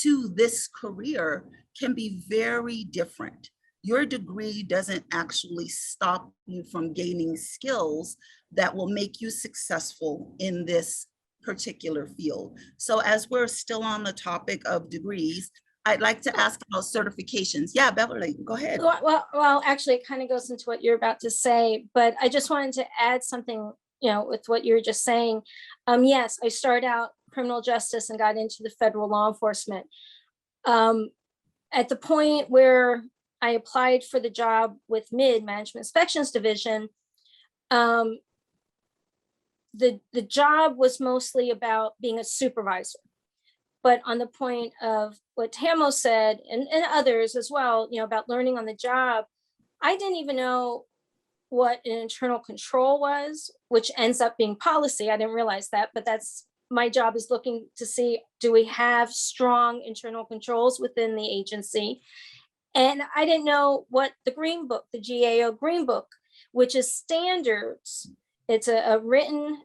to this career can be very different. Your degree doesn't actually stop you from gaining skills that will make you successful in this particular field. So as we're still on the topic of degrees, I'd like to ask about certifications. Yeah, Beverly, go ahead. Well, actually, it kind of goes into what you're about to say, but I just wanted to add something, you know, with what you were just saying. Yes, I started out criminal justice and got into the federal law enforcement. At the point where I applied for the job with MID, Management Inspections Division, the job was mostly about being a supervisor. But on the point of what Tamo said, and others as well, you know, about learning on the job, I didn't even know what an internal control was, which ends up being policy. I didn't realize that, but that's my job, is looking to see, do we have strong internal controls within the agency? And I didn't know what the Green Book, the GAO Green Book, which is standards. It's a written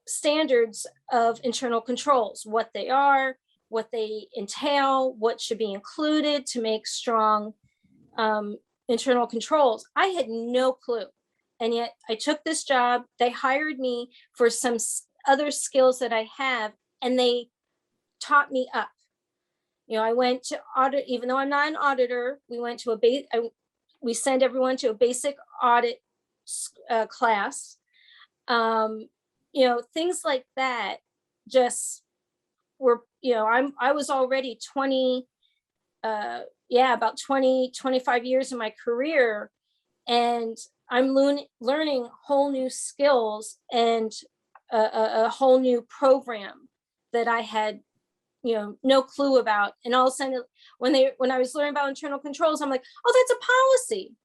standards of internal controls, what they are, what they entail, what should be included to make strong internal controls. I had no clue. And yet I took this job. They hired me for some other skills that I have, and they taught me up. You know, I went to audit, even though I'm not an auditor, we went to we send everyone to a basic audit class. You know, things like that just were, you know, I was already 25 years in my career, and I'm learning whole new skills and a whole new program that I had, you know, no clue about. And all of a sudden, when I was learning about internal controls, I'm like, oh, that's a policy.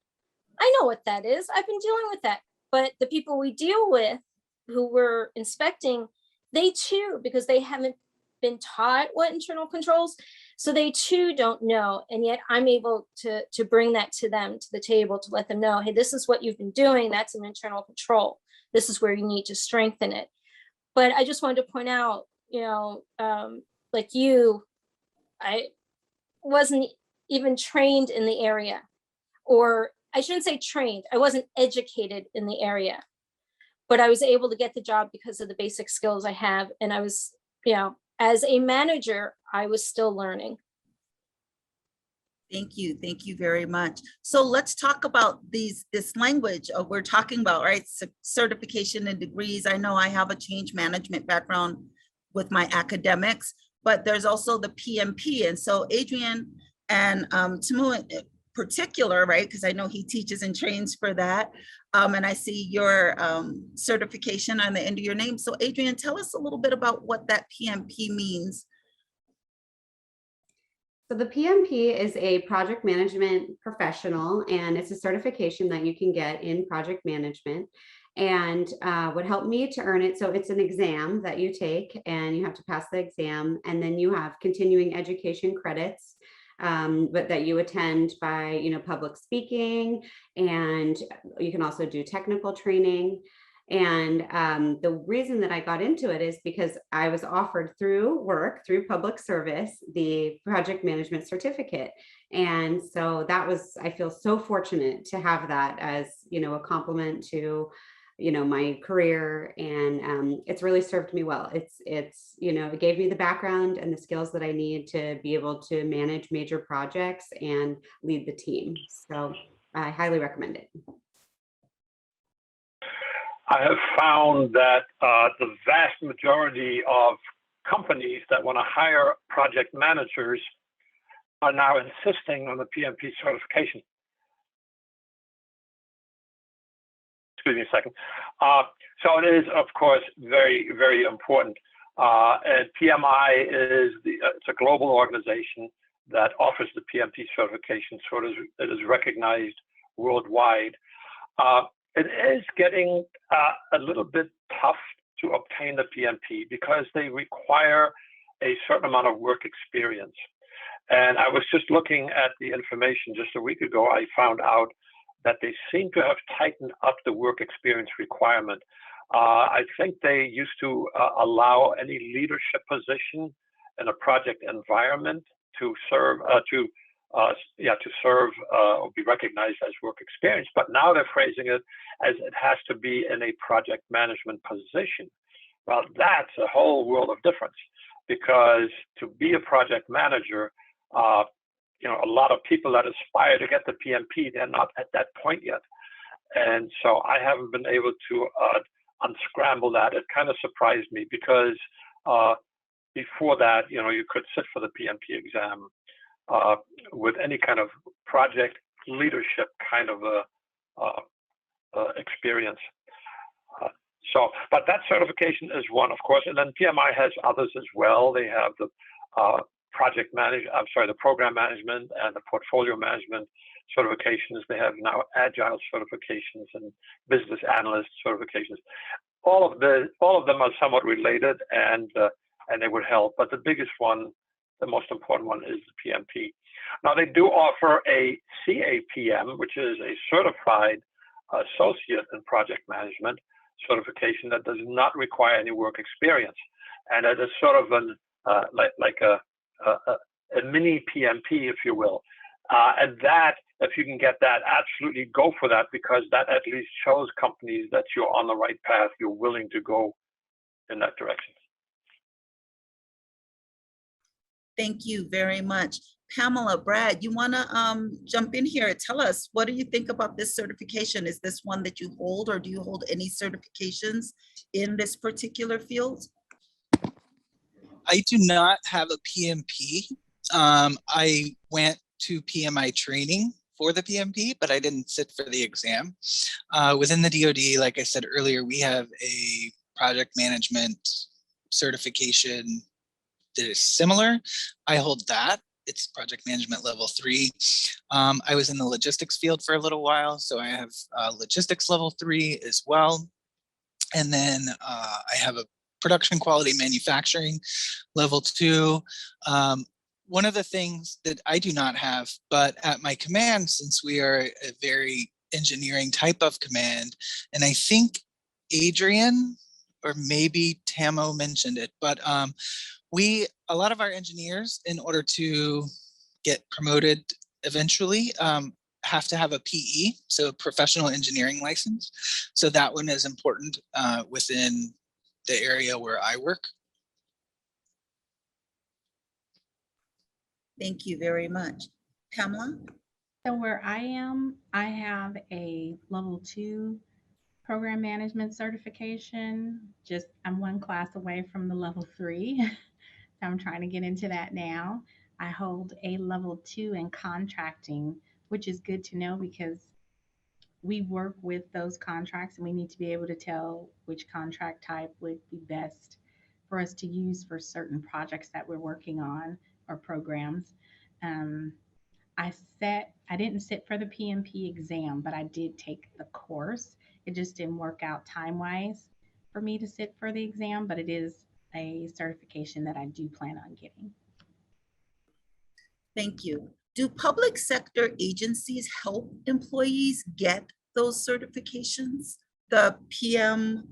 I know what that is. I've been dealing with that. But the people we deal with who were inspecting, they too, because they haven't been taught what internal controls, so they too don't know. And yet I'm able to bring that to them, to the table, to let them know, hey, this is what you've been doing. That's an internal control. This is where you need to strengthen it. But I just wanted to point out, like you, I wasn't even trained in the area, or I shouldn't say trained, I wasn't educated in the area, but I was able to get the job because of the basic skills I have. And I was, as a manager, I was still learning. Thank you. Thank you very much. So let's talk about this language we're talking about, right? Certification and degrees. I know I have a change management background with my academics, but there's also the PMP. And so Adrian and Tamu in particular, right? Because I know he teaches and trains for that. And I see your certification on the end of your name. So Adrian, tell us a little bit about what that PMP means. So the PMP is a project management professional, and it's a certification that you can get in project management. And what helped me to earn it, so it's an exam that you take and you have to pass the exam, and then you have continuing education credits, but that you attend by public speaking, and you can also do technical training. And the reason that I got into it is because I was offered through public service, the project management certificate. And so that was, I feel so fortunate to have that as, a compliment to, my career. And it's really served me well. It gave me the background and the skills that I need to be able to manage major projects and lead the team. So I highly recommend it. I have found that the vast majority of companies that want to hire project managers are now insisting on the PMP certification. Excuse me a second. So it is, of course, very, very important. And PMI it's a global organization that offers the PMP certification, so it is recognized worldwide. It is getting a little bit tough to obtain the PMP because they require a certain amount of work experience. And I was just looking at the information just a week ago. I found out that they seem to have tightened up the work experience requirement. I think they used to allow any leadership position in a project environment to serve or be recognized as work experience. But now they're phrasing it as it has to be in a project management position. Well, that's a whole world of difference, because to be a project manager, a lot of people that aspire to get the PMP, they're not at that point yet. And so I haven't been able to unscramble that. It kind of surprised me because before that, you could sit for the PMP exam with any kind of project leadership kind of experience. But that certification is one, of course, and then PMI has others as well. They have the the program management and the portfolio management certifications. They have now agile certifications and business analyst certifications. All of them are somewhat related, and they would help. But the biggest one, the most important one, is the PMP. Now, they do offer a CAPM, which is a certified associate in project management certification that does not require any work experience, and it is sort of an like a mini PMP, if you will. And that, if you can get that, absolutely go for that, because that at least shows companies that you're on the right path. You're willing to go in that direction. Thank you very much. Pamela, Brad, you want to jump in here? Tell us, what do you think about this certification? Is this one that you hold, or do you hold any certifications in this particular field? I do not have a PMP. I went to PMI training for the PMP, but I didn't sit for the exam. Within the DoD, like I said earlier, we have a project management certification that is similar. I hold that. It's project management level 3. I was in the logistics field for a little while, so I have logistics level 3 as well. And then I have a production quality manufacturing level 2. One of the things that I do not have, but at my command, since we are a very engineering type of command, and I think Adrian or maybe Tamo mentioned it, but a lot of our engineers, in order to get promoted eventually, have to have a PE, so a professional engineering license. So that one is important within the area where I work. Thank you very much. Pamela? So where I am, I have a level 2 program management certification. Just I'm one class away from the level 3. So I'm trying to get into that now. I hold a level 2 in contracting, which is good to know because we work with those contracts and we need to be able to tell which contract type would be best for us to use for certain projects that we're working on or programs. Um, I didn't sit for the PMP exam, but I did take the course. It just didn't work out time wise for me to sit for the exam, but it is a certification that I do plan on getting. Thank you. Do public sector agencies help employees get those certifications, the PM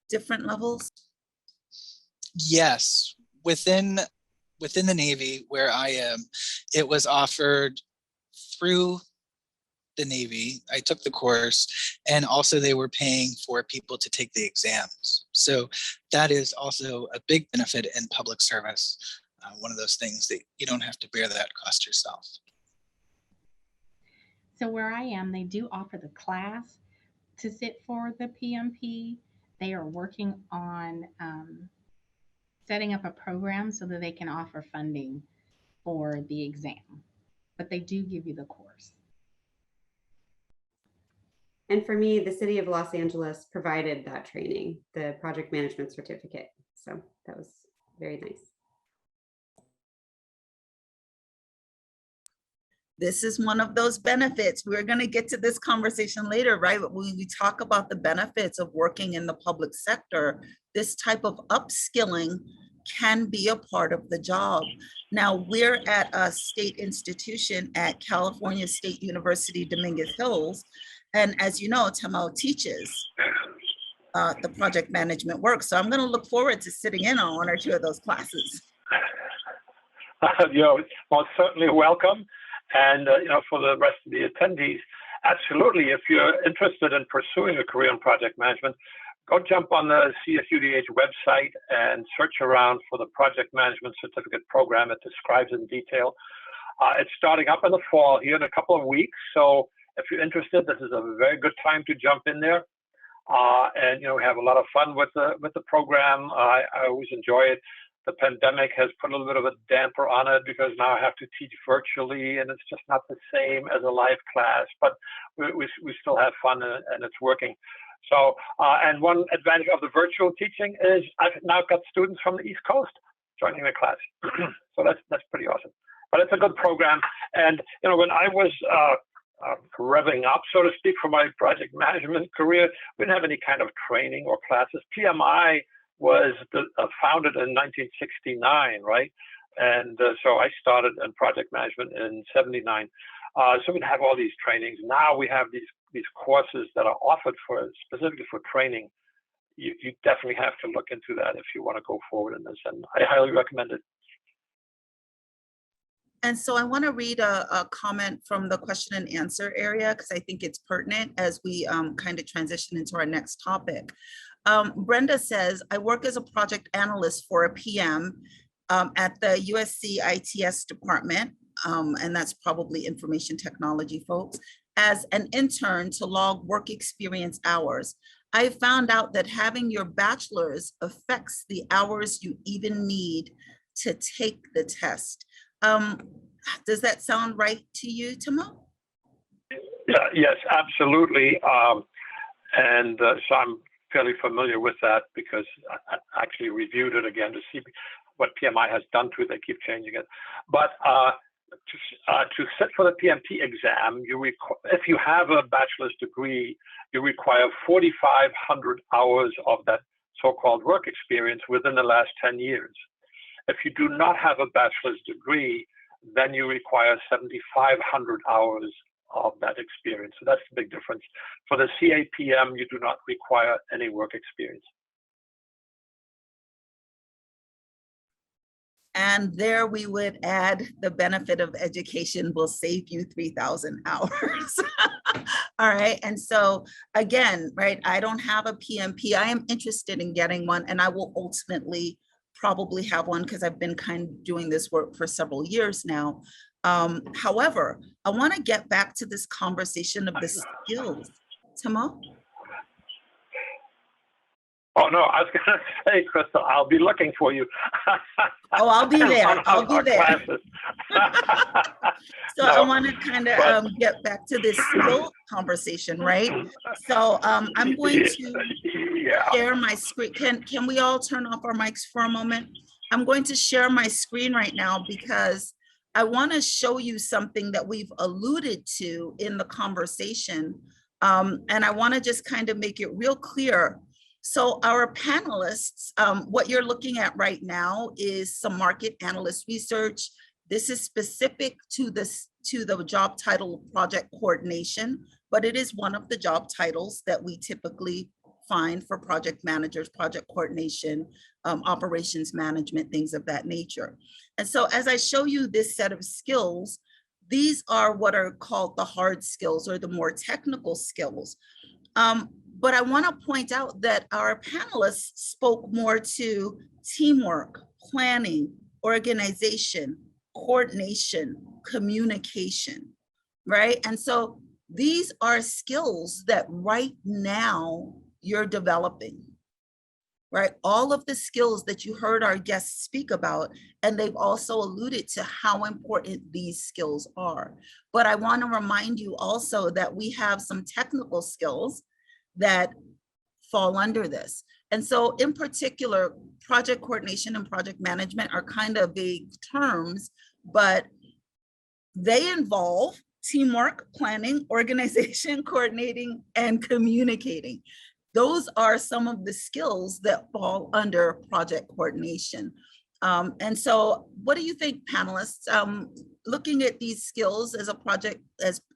different levels? Yes, within the Navy where I am, it was offered through the Navy. I took the course, and also they were paying for people to take the exams. So that is also a big benefit in public service. One of those things that you don't have to bear that cost yourself. So where I am, they do offer the class to sit for the PMP. They are working on setting up a program so that they can offer funding for the exam, but they do give you the course. And for me, the city of Los Angeles provided that training, the project management certificate. So that was very nice. This is one of those benefits. We're going to get to this conversation later, right? But when we talk about the benefits of working in the public sector, this type of upskilling can be a part of the job. Now, we're at a state institution at California State University, Dominguez Hills. And as you know, Tamo teaches the project management work. So I'm going to look forward to sitting in on one or two of those classes. You're most certainly welcome. And for the rest of the attendees, absolutely, if you're interested in pursuing a career in project management, go jump on the CSUDH website and search around for the Project Management Certificate Program. It describes in detail. It's starting up in the fall here in a couple of weeks. So if you're interested, this is a very good time to jump in there. And we have a lot of fun with the program. I always enjoy it. The pandemic has put a little bit of a damper on it because now I have to teach virtually, and it's just not the same as a live class. But we still have fun, and it's working. So, and one advantage of the virtual teaching is I've now got students from the East Coast joining the class. So that's pretty awesome. But it's a good program. And when I was revving up, so to speak, for my project management career, we didn't have any kind of training or classes. PMI was founded in 1969, right? And so I started in project management in 79. So we'd have all these trainings. Now we have these courses that are offered specifically for training. You definitely have to look into that if you want to go forward in this, and I highly recommend it. And so I want to read a comment from the question and answer area because I think it's pertinent as we kind of transition into our next topic. Brenda says, I work as a project analyst for a PM at the USC ITS department, and that's probably information technology folks, as an intern to log work experience hours. I found out that having your bachelor's affects the hours you even need to take the test. Does that sound right to you, Tamo? Yeah, yes, absolutely. And so I'm fairly familiar with that because I actually reviewed it again to see what PMI has done to it. They keep changing it. But to sit for the PMP exam, if you have a bachelor's degree, you require 4,500 hours of that so-called work experience within the last 10 years. If you do not have a bachelor's degree, then you require 7,500 hours of that experience. So that's the big difference. For the CAPM, you do not require any work experience. And there we would add the benefit of education will save you 3,000 hours. All right. And so again, right, I don't have a PMP. I am interested in getting one, and I will ultimately probably have one because I've been kind of doing this work for several years now. However, I want to get back to this conversation of the skills. Timo? Oh, no, I was going to say, Crystal, I'll be looking for you. Oh, I'll be there. I'll be there. So no, I want to kind of get back to this skill conversation, right? So I'm going to share my screen. Can we all turn off our mics for a moment? I'm going to share my screen right now because I want to show you something that we've alluded to in the conversation. And I want to just kind of make it real clear. So our panelists, what you're looking at right now is some market analyst research. This is specific to the job title project coordination, but it is one of the job titles that we typically find for project managers, project coordination, operations management, things of that nature. And so as I show you this set of skills, these are what are called the hard skills or the more technical skills. But I want to point out that our panelists spoke more to teamwork, planning, organization, coordination, communication, right? And so these are skills that right now you're developing, right? All of the skills that you heard our guests speak about, and they've also alluded to how important these skills are. But I want to remind you also that we have some technical skills that fall under this. And so in particular, project coordination and project management are kind of vague terms, but they involve teamwork, planning, organization, coordinating, and communicating. Those are some of the skills that fall under project coordination. And so what do you think, panelists? Looking at these skills as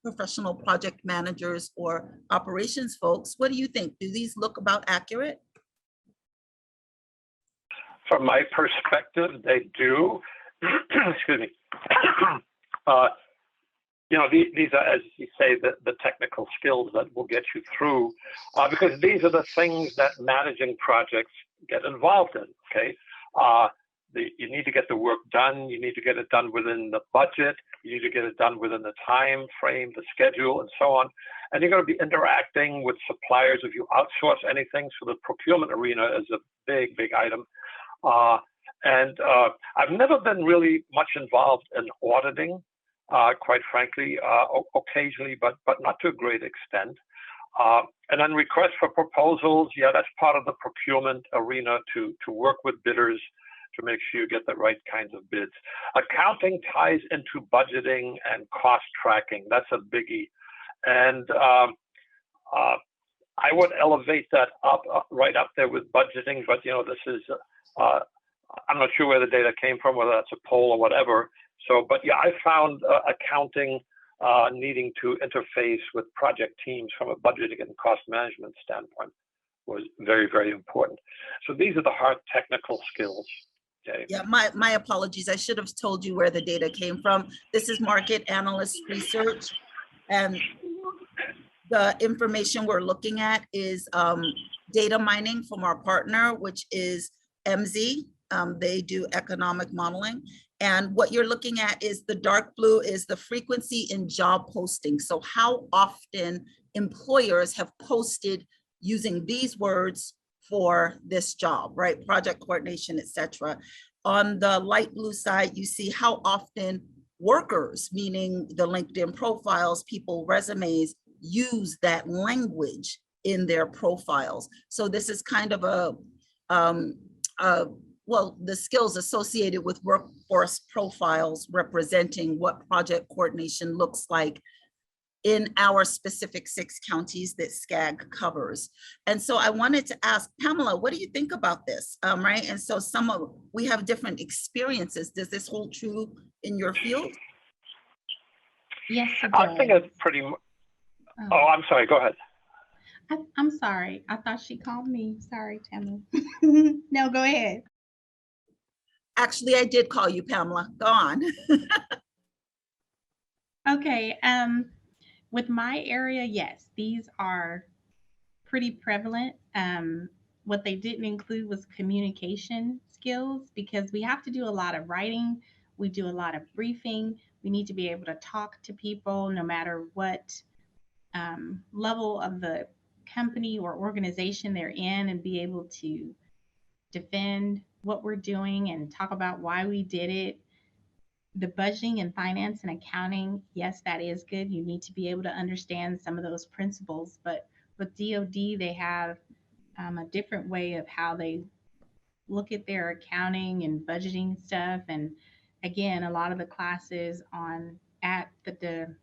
professional project managers or operations folks, what do you think? Do these look about accurate? From my perspective, they do. Excuse me. You know, these are, as you say, the technical skills that will get you through, because these are the things that managing projects get involved in, okay? You need to get the work done. You need to get it done within the budget. You need to get it done within the time frame, the schedule, and so on. And you're going to be interacting with suppliers if you outsource anything. So the procurement arena is a big, big item. I've never been really much involved in auditing, quite frankly, occasionally, but not to a great extent. And then requests for proposals, yeah, that's part of the procurement arena to work with bidders to make sure you get the right kinds of bids. Accounting ties into budgeting and cost tracking. That's a biggie. And I would elevate that up, right up there with budgeting, but you know, this is, I'm not sure where the data came from, whether that's a poll or whatever. So, but yeah, I found accounting needing to interface with project teams from a budgeting and cost management standpoint was very, very important. So these are the hard technical skills. Okay. Yeah, my apologies. I should have told you where the data came from. This is market analyst research, and the information we're looking at is data mining from our partner, which is MZ. They do economic modeling. And what you're looking at is the dark blue is the frequency in job posting. So how often employers have posted using these words for this job, right? Project coordination, etc. On the light blue side, you see how often workers, meaning the LinkedIn profiles, people resumes, use that language in their profiles. So this is kind of well, the skills associated with workforce profiles representing what project coordination looks like in our specific 6 counties that SCAG covers. And so I wanted to ask Pamela, what do you think about this, right? And so we have different experiences. Does this hold true in your field? Yes, it does. I think it's pretty, oh, I'm sorry, go ahead. I'm sorry, I thought she called me. Sorry, Tammy. No, go ahead. Actually, I did call you Pamela. Go on. Okay, with my area, yes, these are pretty prevalent. What they didn't include was communication skills because we have to do a lot of writing, we do a lot of briefing, we need to be able to talk to people no matter what level of the company or organization they're in and be able to defend what we're doing and talk about why we did it. The budgeting and finance and accounting, yes, that is good. You need to be able to understand some of those principles, but with DoD, they have a different way of how they look at their accounting and budgeting stuff. And again, a lot of the classes on at the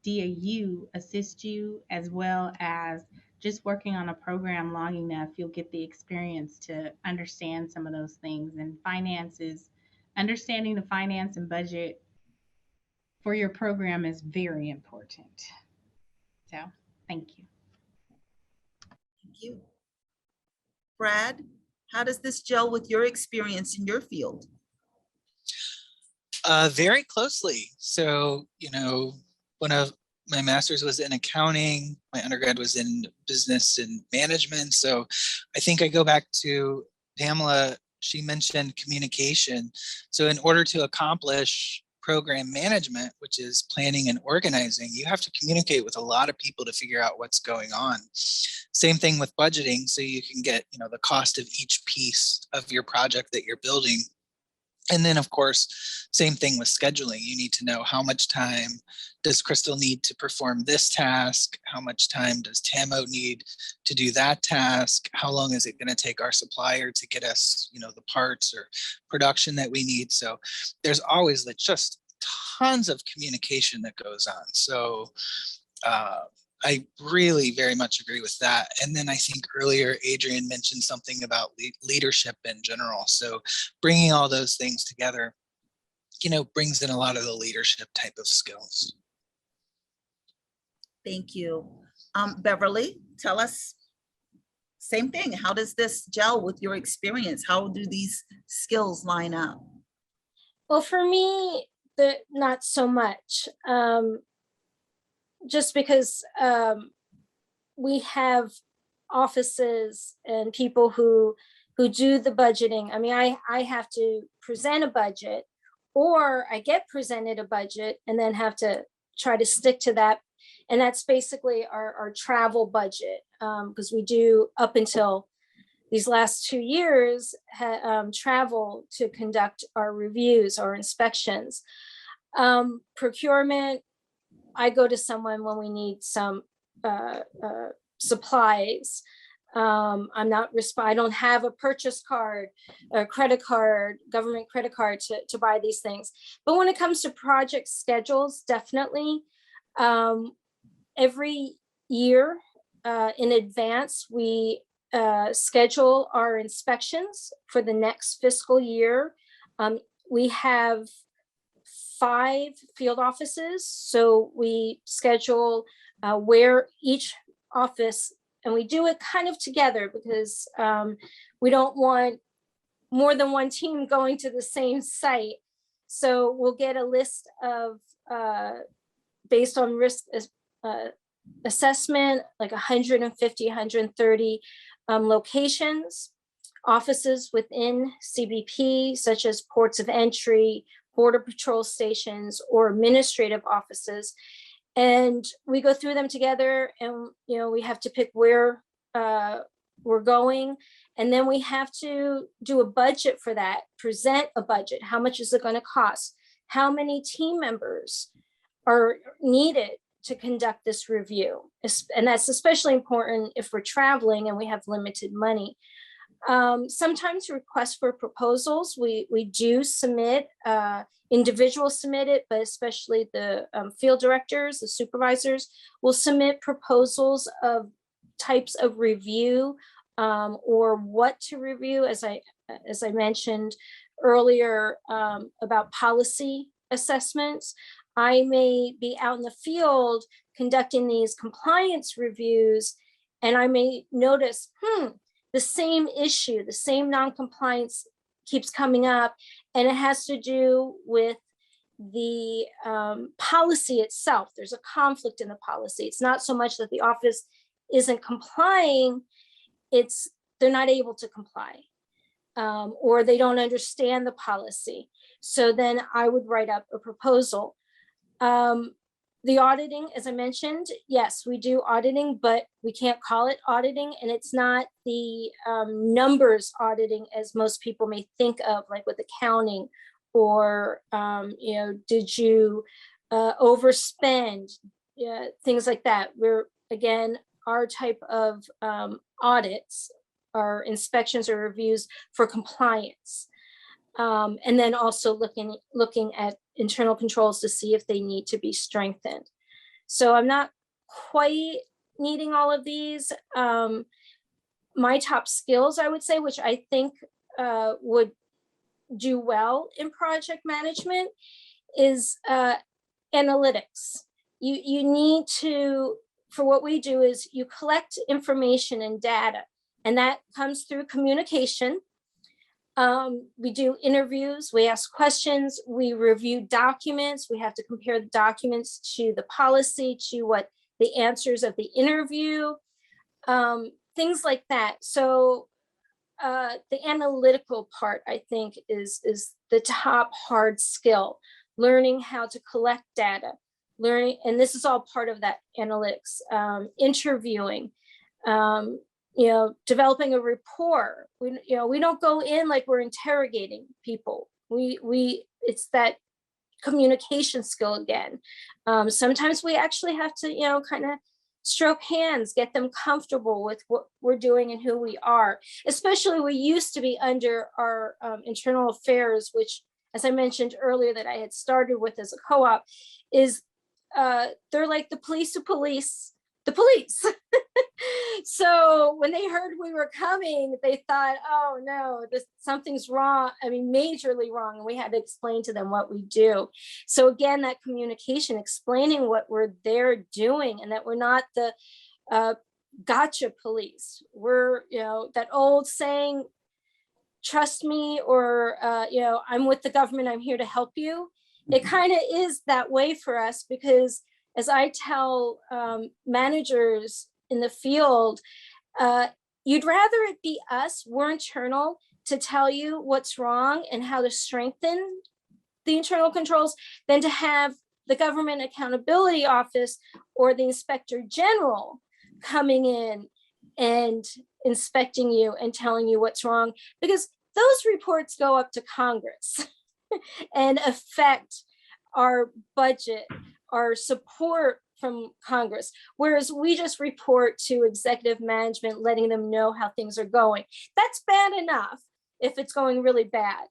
DAU assist you, as well as just working on a program long enough, you'll get the experience to understand some of those things. And finances, understanding the finance and budget for your program is very important. So thank you. Thank you. Brad, how does this gel with your experience in your field? Very closely. So, one of my master's was in accounting. My undergrad was in business and management. So I think I go back to Pamela. She mentioned communication. So in order to accomplish program management, which is planning and organizing, you have to communicate with a lot of people to figure out what's going on. Same thing with budgeting. So you can get, the cost of each piece of your project that you're building. And then, of course, same thing with scheduling. You need to know how much time does Crystal need to perform this task? How much time does Tamo need to do that task? How long is it going to take our supplier to get us, the parts or production that we need? So there's always just tons of communication that goes on. So I really very much agree with that. And then I think earlier Adrian mentioned something about leadership in general. So bringing all those things together, brings in a lot of the leadership type of skills. Thank you. Beverly, tell us, same thing. How does this gel with your experience? How do these skills line up? Well, for me, not so much. Just because we have offices and people who do the budgeting. I mean, I have to present a budget, or I get presented a budget and then have to try to stick to that. And that's basically our travel budget, because we do, up until these last 2 years, travel to conduct our reviews or inspections. Procurement, I go to someone when we need some supplies. I don't have a purchase card, a credit card, government credit card to buy these things. But when it comes to project schedules, definitely every year in advance, we schedule our inspections for the next fiscal year. We have 5 field offices. So we schedule where each office, and we do it kind of together because we don't want more than one team going to the same site. So we'll get a list of, based on risk assessment, like 150, 130 locations, offices within CBP, such as ports of entry, border patrol stations, or administrative offices. And we go through them together, and we have to pick where we're going. And then we have to do a budget for that, present a budget. How much is it going to cost? How many team members are needed to conduct this review? And that's especially important if we're traveling and we have limited money. Sometimes requests for proposals, we do submit, individuals submit it, but especially the field directors, the supervisors will submit proposals of types of review, or what to review, as I mentioned earlier, about policy assessments. I may be out in the field conducting these compliance reviews, and I may notice, the same issue, the same non-compliance keeps coming up, and it has to do with the policy itself. There's a conflict in the policy. It's not so much that the office isn't complying, it's they're not able to comply, or they don't understand the policy. So then I would write up a proposal. The auditing, as I mentioned, yes, we do auditing, but we can't call it auditing, and it's not the numbers auditing as most people may think of, like with accounting, or did you overspend, things like that. We're, again, our type of audits are inspections or reviews for compliance, and then also looking at internal controls to see if they need to be strengthened. So I'm not quite needing all of these. My top skills, I would say, which I think would do well in project management, is analytics. You need to, for what we do is you collect information and data, and that comes through communication. We do interviews, we ask questions, we review documents, we have to compare the documents to the policy, to what the answers of the interview, things like that. So the analytical part, I think, is the top hard skill, learning how to collect data, learning, and this is all part of that analytics, interviewing, developing a rapport. We don't go in like we're interrogating people. It's that communication skill again. Sometimes we actually have to, kind of stroke hands, get them comfortable with what we're doing and who we are. Especially, we used to be under our internal affairs, which, as I mentioned earlier, that I had started with as a co-op, is they're like the police who police the police. So when they heard we were coming, they thought, oh no, something's wrong. I mean, majorly wrong. And we had to explain to them what we do. So again, that communication, explaining what we're there doing, and that we're not the gotcha police. We're, that old saying, trust me, or, I'm with the government, I'm here to help you. It kind of is that way for us, because as I tell managers in the field, you'd rather it be us, we're internal, to tell you what's wrong and how to strengthen the internal controls, than to have the Government Accountability Office or the Inspector General coming in and inspecting you and telling you what's wrong, because those reports go up to Congress and affect our budget, our support from Congress, whereas we just report to executive management, letting them know how things are going. That's bad enough if it's going really bad,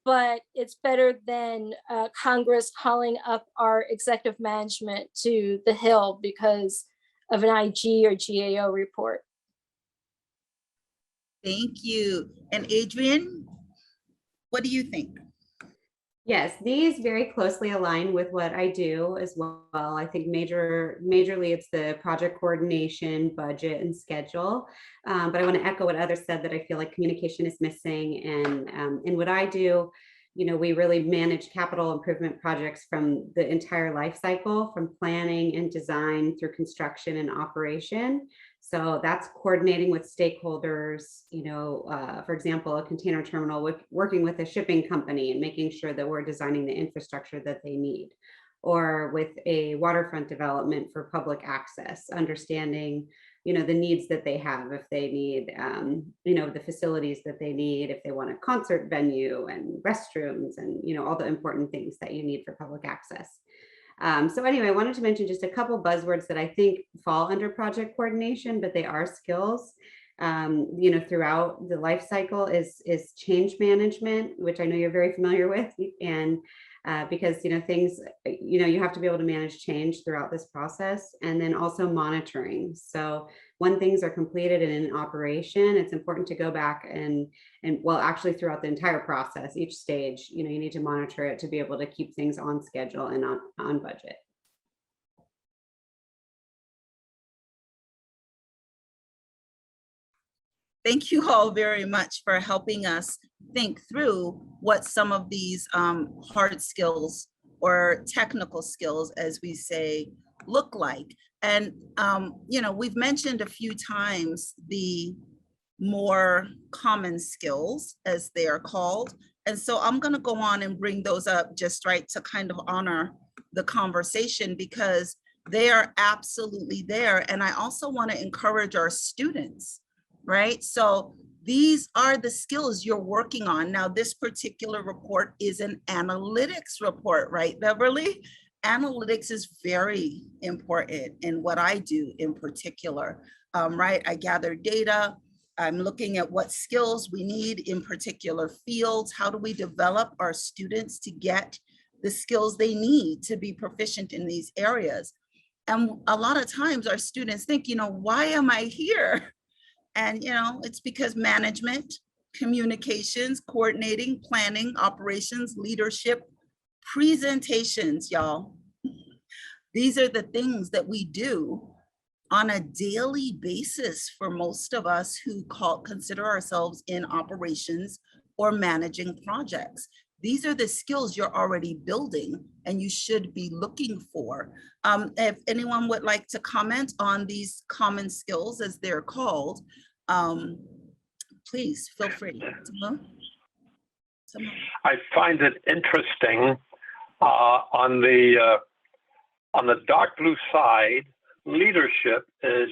but it's better than Congress calling up our executive management to the Hill because of an IG or GAO report. Thank you. And Adrian, what do you think? Yes, these very closely align with what I do as well. I think majorly it's the project coordination, budget, and schedule. But I want to echo what others said, that I feel like communication is missing. And in what I do, we really manage capital improvement projects from the entire life cycle, from planning and design through construction and operation. So that's coordinating with stakeholders, for example, a container terminal, working with a shipping company and making sure that we're designing the infrastructure that they need, or with a waterfront development for public access, understanding, the needs that they have, if they need, the facilities that they need, if they want a concert venue and restrooms and, all the important things that you need for public access. So anyway, I wanted to mention just a couple buzzwords that I think fall under project coordination, but they are skills, throughout the life cycle, is change management, which I know you're very familiar with. And because, things, you have to be able to manage change throughout this process, and then also monitoring. So when things are completed and in operation, it's important to go back and well, actually throughout the entire process, each stage, you need to monitor it to be able to keep things on schedule and on budget. thank you all very much for helping us think through what some of these hard skills or technical skills, as we say, look like. And, you know, we've mentioned a few times the more common skills, as they are called. And so I'm going to go on and bring those up just right to kind of honor the conversation, because they are absolutely there. And I also want to encourage our students, right? So these are the skills you're working on. Now, this particular report is an analytics report, right, Beverly? Analytics is very important in what I do in particular, right? I gather data. I'm looking at what skills we need in particular fields. How do we develop our students to get the skills they need to be proficient in these areas? And a lot of times our students think, you know, why am I here? And, you know, it's because management, communications, coordinating, planning, operations, leadership, presentations, y'all. These are the things that we do on a daily basis for most of us who consider ourselves in operations or managing projects. These are the skills you're already building and you should be looking for. If anyone would like to comment on these common skills, as they're called, please feel free. I find it interesting on the dark blue side, leadership is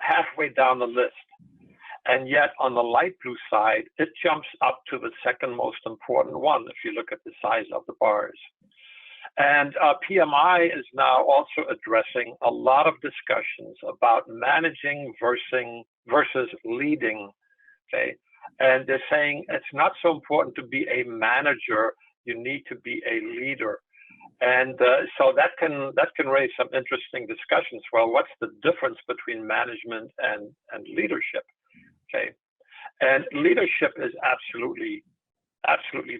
halfway down the list. And yet on the light blue side, it jumps up to the second most important one, if you look at the size of the bars. And PMI is now also addressing a lot of discussions about managing versus leading, okay? And they're saying it's not so important to be a manager, you need to be a leader. And so that can raise some interesting discussions. Well, what's the difference between management and leadership? Okay, and leadership is absolutely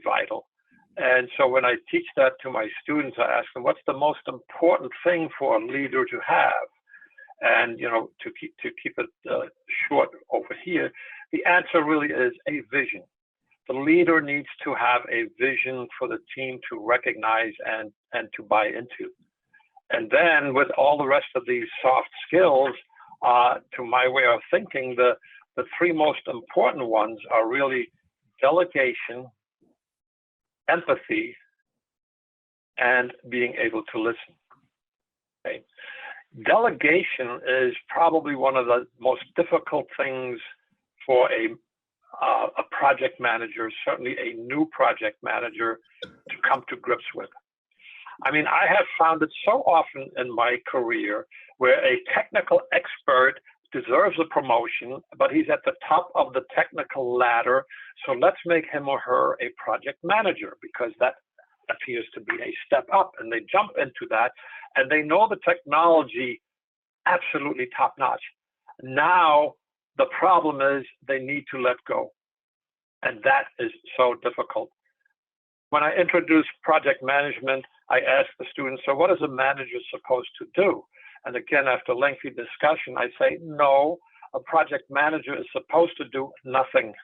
vital. And so when I teach that to my students, I ask them, what's the most important thing for a leader to have? And, you know, to keep it short over here, the answer really is a vision. The leader needs to have a vision for the team to recognize and to buy into. And then with all the rest of these soft skills, to my way of thinking, the three most important ones are really delegation, empathy, and being able to listen. Okay. Delegation is probably one of the most difficult things for a project manager, certainly a new project manager, to come to grips with. I mean, I have found it so often in my career where a technical expert deserves a promotion, but he's at the top of the technical ladder. So let's make him or her a project manager, because that appears to be a step up, and they jump into that and they know the technology absolutely top notch. Now, the problem is they need to let go. And that is so difficult. When I introduce project management, I ask the students, so what is a manager supposed to do? And again, after lengthy discussion, I say, no, a project manager is supposed to do nothing.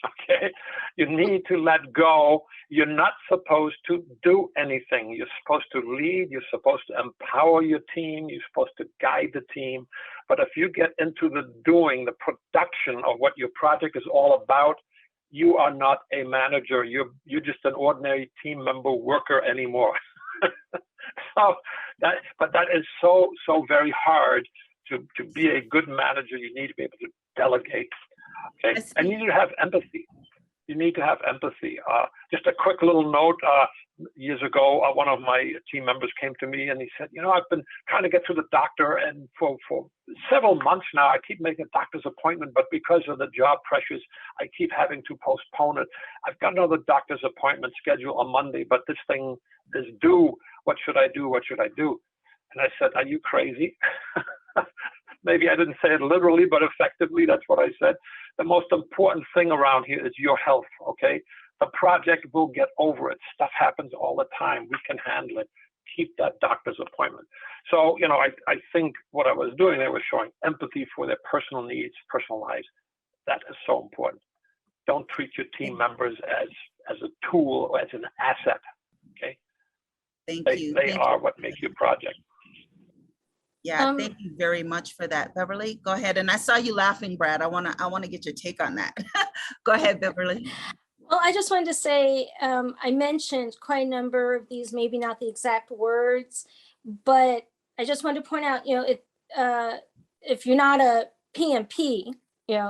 Okay, you need to let go. You're not supposed to do anything. You're supposed to lead. You're supposed to empower your team. You're supposed to guide the team. But if you get into the doing, the production of what your project is all about, you are not a manager. You're just an ordinary team member worker anymore. But that is so very hard to be a good manager. You need to be able to delegate. Okay, and you need to have empathy. You need to have empathy. Just a quick little note. Years ago, one of my team members came to me and he said, you know, I've been trying to get to the doctor, and for several months now, I keep making a doctor's appointment, but because of the job pressures, I keep having to postpone it. I've got another doctor's appointment scheduled on Monday, but this thing is due. What should I do? What should I do? And I said, are you crazy? Maybe I didn't say it literally, but effectively, that's what I said. The most important thing around here is your health, okay? The project will get over it. Stuff happens all the time. We can handle it. Keep that doctor's appointment. So, you know, I think what I was doing there was showing empathy for their personal needs, personal lives. That is so important. Don't treat your team members as a tool or as an asset. Okay. Thank you. They are what makes your project. Yeah, thank you very much for that, Beverly. Go ahead. And I saw you laughing, Brad. I wanna get your take on that. Go ahead, Beverly. Well, I just wanted to say, I mentioned quite a number of these, maybe not the exact words, but I just wanted to point out, if you're not a PMP,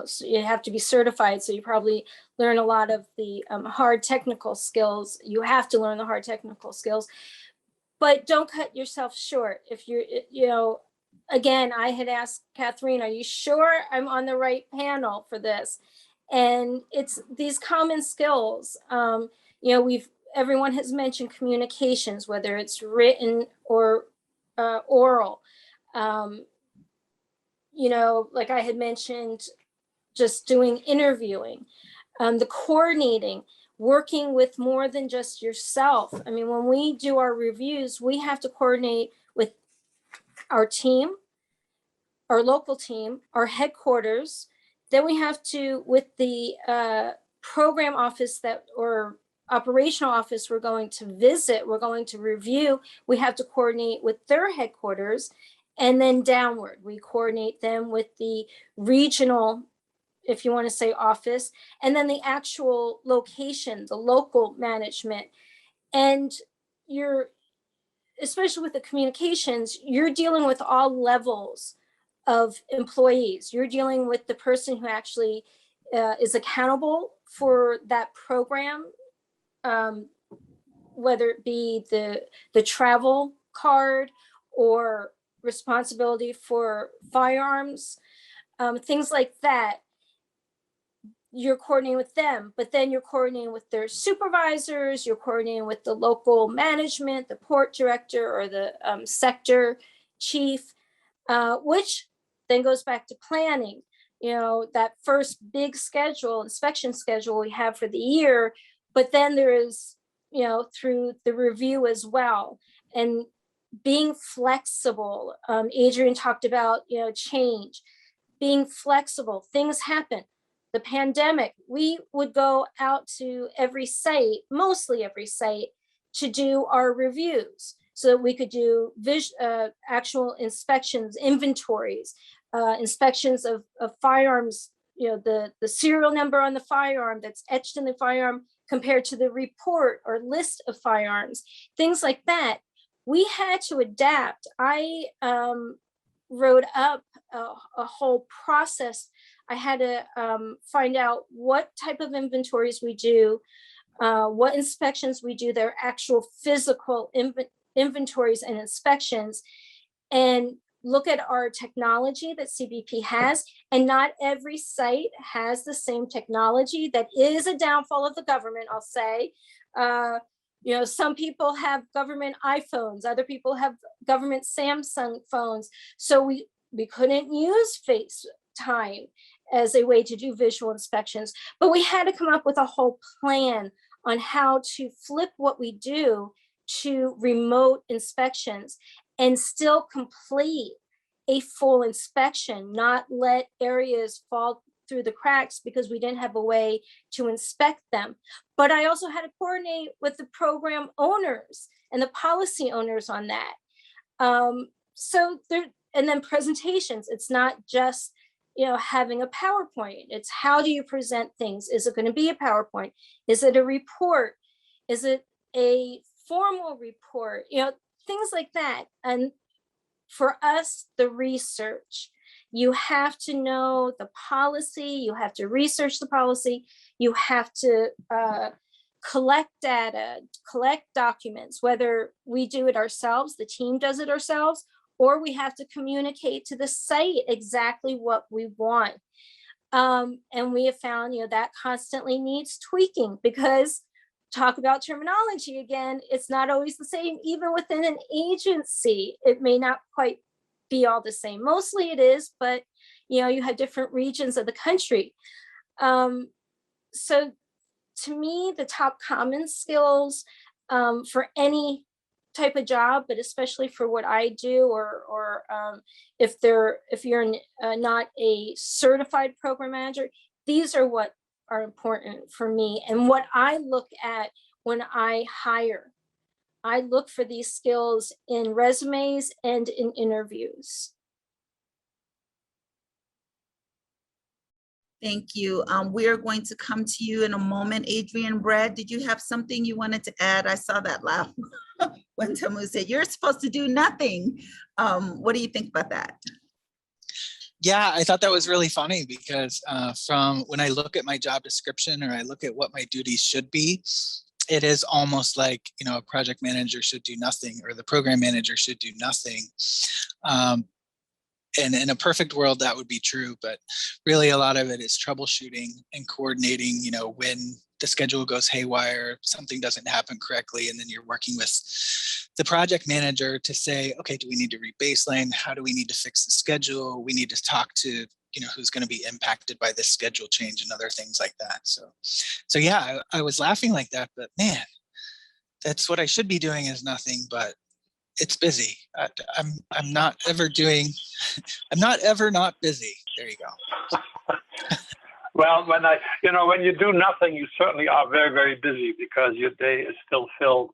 so you have to be certified. So you probably learn a lot of the hard technical skills. You have to learn the hard technical skills, but don't cut yourself short. If you're, again, I had asked Catherine, are you sure I'm on the right panel for this? And it's these common skills. Everyone has mentioned communications, whether it's written or oral. Like I had mentioned, just doing interviewing, the coordinating, working with more than just yourself. I mean, when we do our reviews, we have to coordinate with our team, our local team, our headquarters. Then we have to, with the program office or operational office we're going to visit, we're going to review, we have to coordinate with their headquarters, and then downward, we coordinate them with the regional, if you want to say office, and then the actual location, the local management. And especially with the communications, you're dealing with all levels of employees. You're dealing with the person who actually is accountable for that program, whether it be the travel card or responsibility for firearms, things like that. You're coordinating with them, but then you're coordinating with their supervisors, you're coordinating with the local management, the port director or the sector chief, which then goes back to planning. That first big inspection schedule we have for the year, but then there is, through the review as well. And being flexible. Adrian talked about, change, being flexible. Things happen. The pandemic, we would go out to every site, mostly every site, to do our reviews so that we could do actual inspections, inventories, inspections of firearms, the serial number on the firearm that's etched in the firearm compared to the report or list of firearms, things like that. We had to adapt. I wrote up a whole process. I had to find out what type of inventories we do, what inspections we do, their actual physical inventories and inspections, and look at our technology that CBP has. And not every site has the same technology. That is a downfall of the government, I'll say. Some people have government iPhones, other people have government Samsung phones. So we couldn't use FaceTime as a way to do visual inspections, but we had to come up with a whole plan on how to flip what we do to remote inspections and still complete a full inspection, not let areas fall through the cracks because we didn't have a way to inspect them. But I also had to coordinate with the program owners and the policy owners on that. And then presentations, it's not just, having a PowerPoint. It's how do you present things? Is it going to be a PowerPoint? Is it a report? Is it a formal report? Things like that. And for us, the research, you have to know the policy, you have to research the policy, you have to collect data, collect documents, whether we do it ourselves, the team does it ourselves, or we have to communicate to the site exactly what we want. And we have found, that constantly needs tweaking, because talk about terminology again, it's not always the same. Even within an agency, it may not quite be all the same. Mostly it is, but you have different regions of the country. So to me, the top common skills for any type of job, but especially for what I do, or if you're not a certified program manager, these are what are important for me and what I look at when I hire. I look for these skills in resumes and in interviews. Thank you. We are going to come to you in a moment. Adrian, Brad, did you have something you wanted to add? I saw that laugh when Tamu said, you're supposed to do nothing. What do you think about that? Yeah, I thought that was really funny because from when I look at my job description or I look at what my duties should be, it is almost like, you know, a project manager should do nothing or the program manager should do nothing. And in a perfect world, that would be true, but really a lot of it is troubleshooting and coordinating, you know, when the schedule goes haywire, something doesn't happen correctly, and then you're working with the project manager to say, okay, do we need to re-baseline? How do we need to fix the schedule? We need to talk to, you know, who's going to be impacted by this schedule change and other things like that. So yeah, I was laughing like that, but man, that's what I should be doing is nothing, but it's busy. I'm not ever doing, I'm not ever not busy. There you go. Well, when you do nothing, you certainly are very, very busy because your day is still filled.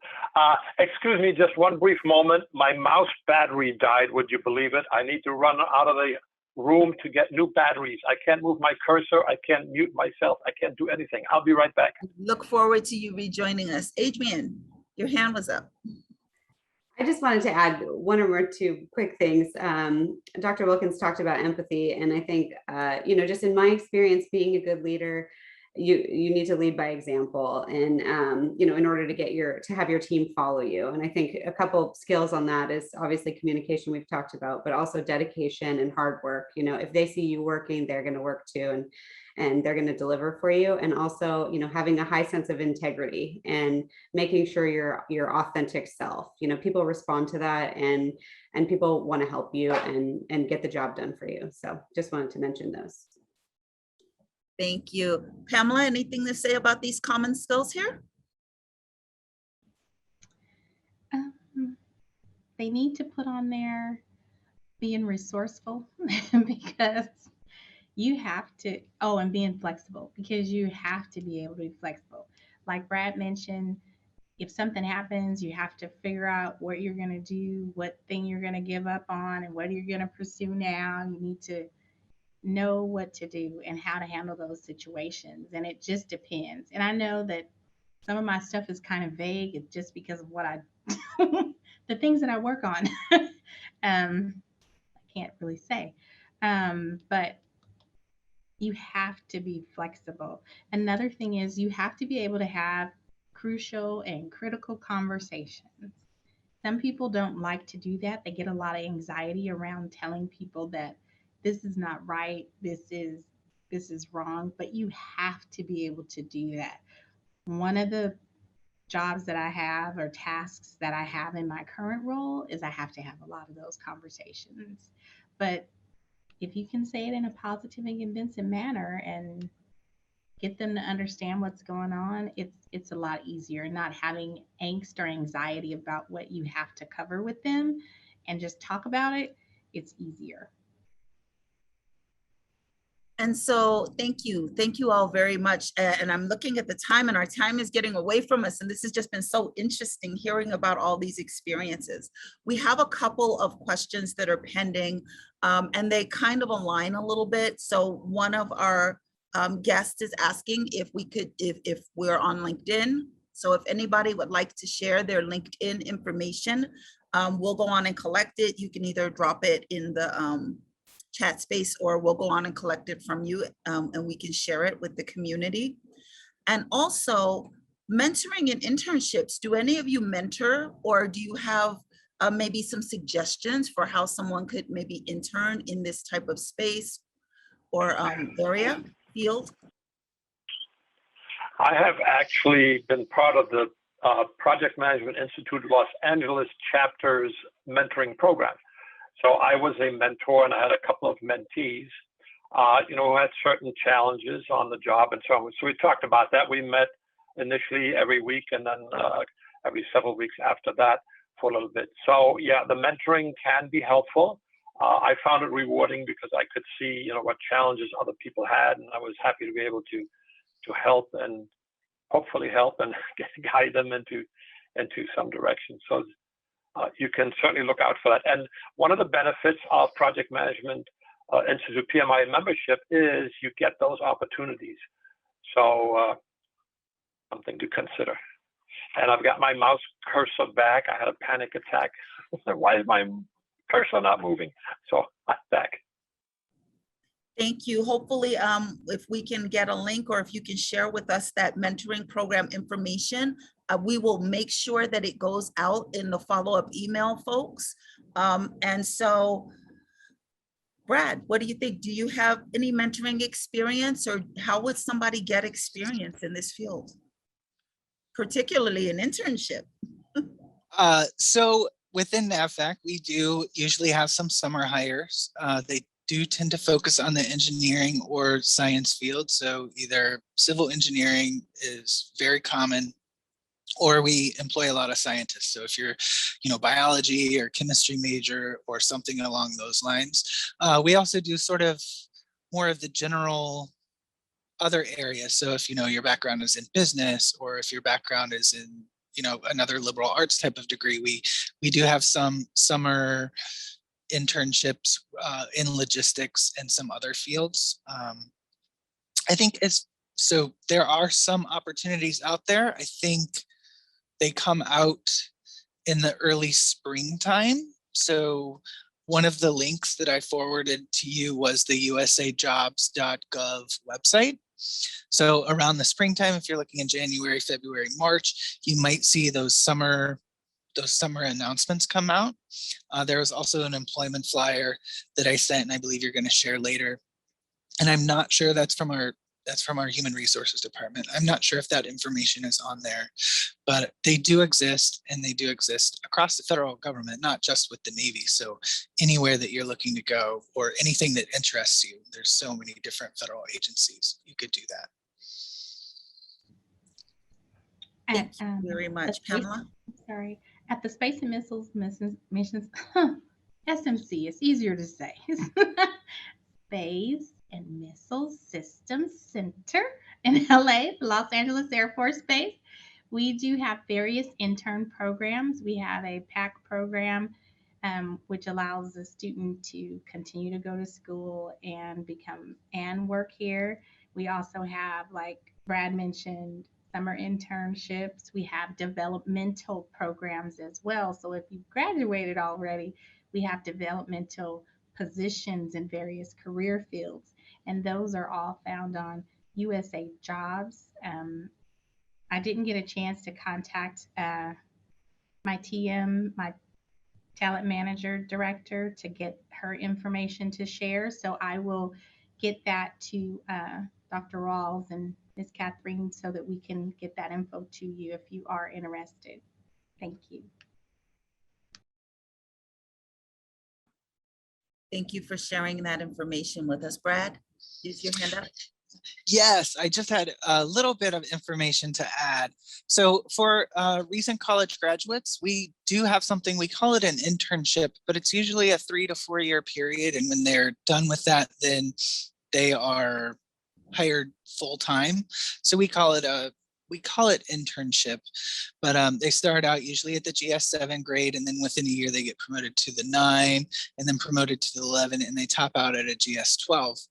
Excuse me, just one brief moment. My mouse battery died. Would you believe it? I need to run out of the room to get new batteries. I can't move my cursor. I can't mute myself. I can't do anything. I'll be right back. Look forward to you rejoining us. Adrian, your hand was up. I just wanted to add one or two quick things. Dr. Wilkins talked about empathy, and I think, just in my experience, being a good leader, you need to lead by example, and in order to have your team follow you. And I think a couple skills on that is obviously communication we've talked about, but also dedication and hard work. You know, if they see you working, they're going to work too, and they're going to deliver for you. And also, having a high sense of integrity and making sure your authentic self. People respond to that, and people want to help you and get the job done for you. So just wanted to mention those. Thank you. Pamela, anything to say about these common skills here? They need to put on there being resourceful because you have to, and being flexible, because you have to be able to be flexible. Like Brad mentioned, if something happens, you have to figure out what you're going to do, what thing you're going to give up on, and what you're going to pursue now. You need to know what to do and how to handle those situations. And it just depends. And I know that some of my stuff is kind of vague. It's just because of what the things that I work on. I can't really say. But you have to be flexible. Another thing is you have to be able to have crucial and critical conversations. Some people don't like to do that. They get a lot of anxiety around telling people that this is not right, this is wrong, but you have to be able to do that. One of the jobs that I have or tasks that I have in my current role is I have to have a lot of those conversations. But if you can say it in a positive and convincing manner and get them to understand what's going on, it's a lot easier. Not having angst or anxiety about what you have to cover with them and just talk about it, it's easier. And so thank you all very much. And I'm looking at the time, and our time is getting away from us. And this has just been so interesting hearing about all these experiences. We have a couple of questions that are pending, and they kind of align a little bit. So one of our guests is asking if we're on LinkedIn. So if anybody would like to share their LinkedIn information, we'll go on and collect it. You can either drop it in the chat space, or we'll go on and collect it from you, and we can share it with the community. And also mentoring and internships. Do any of you mentor, or do you have maybe some suggestions for how someone could maybe intern in this type of space or area, field? I have actually been part of the Project Management Institute Los Angeles chapter's mentoring program. So I was a mentor, and I had a couple of mentees, who had certain challenges on the job and so on. So we talked about that. We met initially every week, and then every several weeks after that for a little bit. So yeah, the mentoring can be helpful. I found it rewarding because I could see, you know, what challenges other people had, and I was happy to be able to help and hopefully help and guide them into some direction. So you can certainly look out for that. And one of the benefits of Project Management Institute PMI membership is you get those opportunities. So something to consider. And I've got my mouse cursor back. I had a panic attack. Why is my cursor not moving? So I'm back. Thank you. Hopefully, if we can get a link or if you can share with us that mentoring program information, we will make sure that it goes out in the follow-up email, folks. And so, Brad, what do you think? Do you have any mentoring experience, or how would somebody get experience in this field, particularly an internship? So within NAVFAC, we do usually have some summer hires. They do tend to focus on the engineering or science field. So either civil engineering is very common, or we employ a lot of scientists. So if you're, you know, biology or chemistry major or something along those lines. We also do sort of more of the general other areas. So if, you know, your background is in business, or if your background is in, you know, another liberal arts type of degree, we do have some summer internships in logistics and some other fields. I think so there are some opportunities out there. I think they come out in the early springtime. So one of the links that I forwarded to you was the usajobs.gov website. So around the springtime, if you're looking in January, February, March, you might see those summer announcements come out. There was also an employment flyer that I sent, and I believe you're going to share later. And I'm not sure that's from our human resources department. I'm not sure if that information is on there, but they do exist, and they do exist across the federal government, not just with the Navy. So anywhere that you're looking to go, or anything that interests you, there's so many different federal agencies. You could do that. Thank you very much, Pamela. Sorry, at the Space and Missiles Missions, SMC, it's easier to say. Space and Missile Systems Center in LA, Los Angeles Air Force Base. We do have various intern programs. We have a PAC program, which allows the student to continue to go to school and work here. We also have, like Brad mentioned, summer internships. We have developmental programs as well. So if you've graduated already, we have developmental positions in various career fields, and those are all found on USA Jobs. I didn't get a chance to contact my TM, my talent manager director, to get her information to share. So I will get that to Dr. Rawls and Ms. Catherine so that we can get that info to you if you are interested. Thank you. Thank you for sharing that information with us. Brad, use your hand up. Yes, I just had a little bit of information to add. So for recent college graduates, we do have something, we call it an internship, but it's usually a 3 to 4 year period. And when they're done with that, then they are hired full time. So we call it internship, but they start out usually at the GS7 grade, and then within a year they get promoted to the 9, and then promoted to the 11, and they top out at a GS12.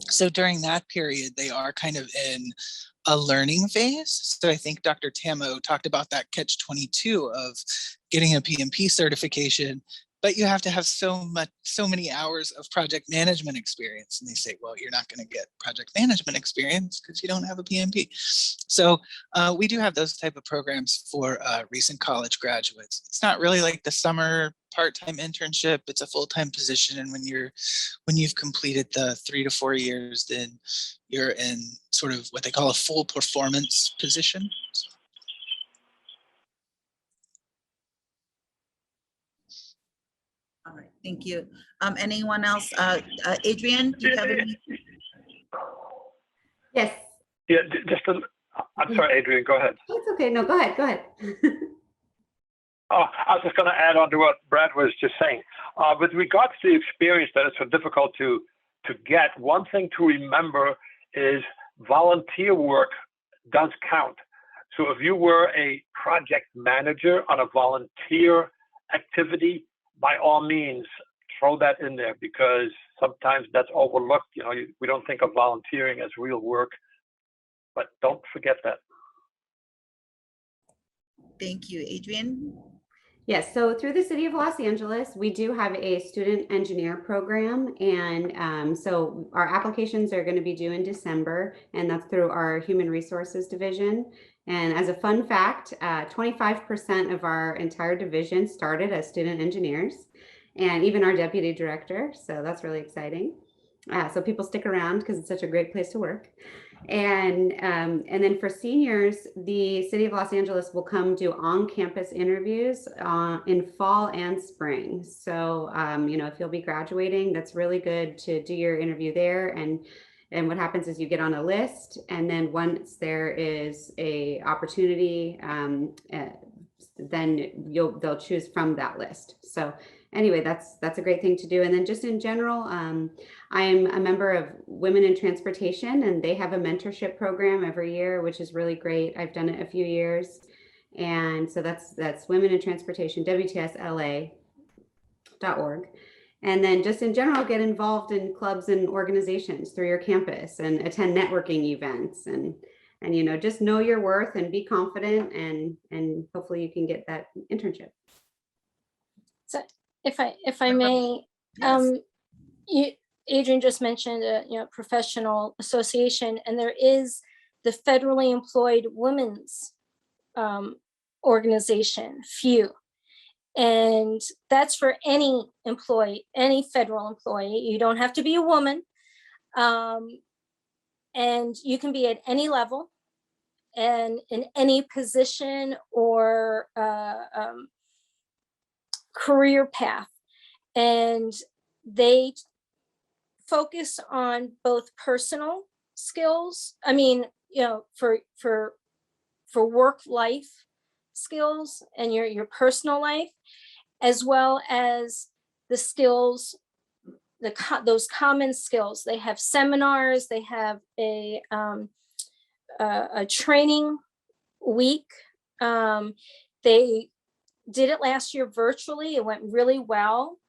So during that period, they are kind of in a learning phase. So I think Dr. Tamo talked about that catch-22 of getting a PMP certification, but you have to have so many hours of project management experience. And they say, well, you're not going to get project management experience because you don't have a PMP. So we do have those type of programs for recent college graduates. It's not really like the summer part-time internship, it's a full-time position. And when you've completed the 3 to 4 years, then you're in sort of what they call a full performance position. So. All right, thank you. Anyone else? Adrian, do you have any? Yes. Yeah, I'm sorry, Adrian, go ahead. It's okay. No, go ahead. Oh, I was just going to add on to what Brad was just saying. With regards to the experience that is so difficult to get, one thing to remember is volunteer work does count. So if you were a project manager on a volunteer activity, by all means, throw that in there, because sometimes that's overlooked. You know, we don't think of volunteering as real work, but don't forget that. Thank you, Adrian. Yes, so through the City of Los Angeles, we do have a student engineer program. And so our applications are going to be due in December, and that's through our Human Resources Division. And as a fun fact, 25% of our entire division started as student engineers, and even our deputy director. So that's really exciting. So people stick around because it's such a great place to work. And then for seniors, the City of Los Angeles will come do on-campus interviews in fall and spring. So, you know, if you'll be graduating, that's really good to do your interview there. And what happens is you get on a list, and then once there is a opportunity, then they'll choose from that list. So anyway, that's a great thing to do. And then just in general, I am a member of Women in Transportation, and they have a mentorship program every year, which is really great. I've done it a few years. And so that's Women in Transportation, WTSLA.org. And then just in general, get involved in clubs and organizations through your campus and attend networking events, and you know, just know your worth and be confident, and hopefully you can get that internship. So if I may, Yes. Adrian just mentioned a professional association, and there is the federally employed women's organization, FEW. And that's for any employee, any federal employee. You don't have to be a woman. And you can be at any level and in any position or career path. And they focus on both personal skills. I mean, for work life skills and your personal life, as well as the skills, those common skills. They have seminars. They have a training week. They did it last year virtually. It went really well.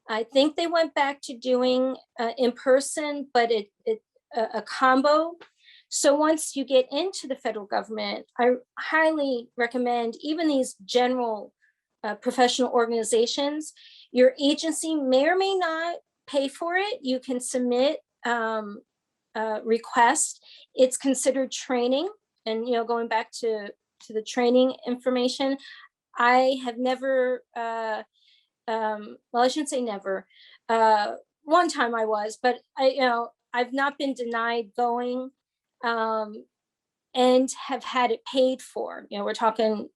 I think they went back to doing in person, but a combo. So once you get into the federal government, I highly recommend even these general professional organizations. Your agency may or may not pay for it. You can submit request. It's considered training. And going back to the training information, I have never, well, I shouldn't say never. One time I was, but I've not been denied going and have had it paid for. We're talking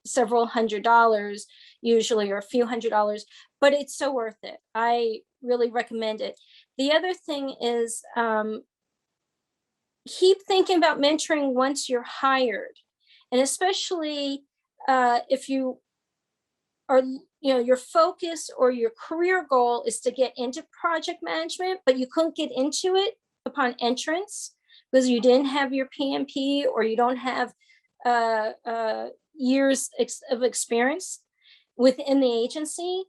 several $100s usually, or a few $100s, but it's so worth it. I really recommend it. The other thing is keep thinking about mentoring once you're hired, and especially if you are, your focus or your career goal is to get into project management, but you couldn't get into it upon entrance because you didn't have your PMP or you don't have years of experience within the agency.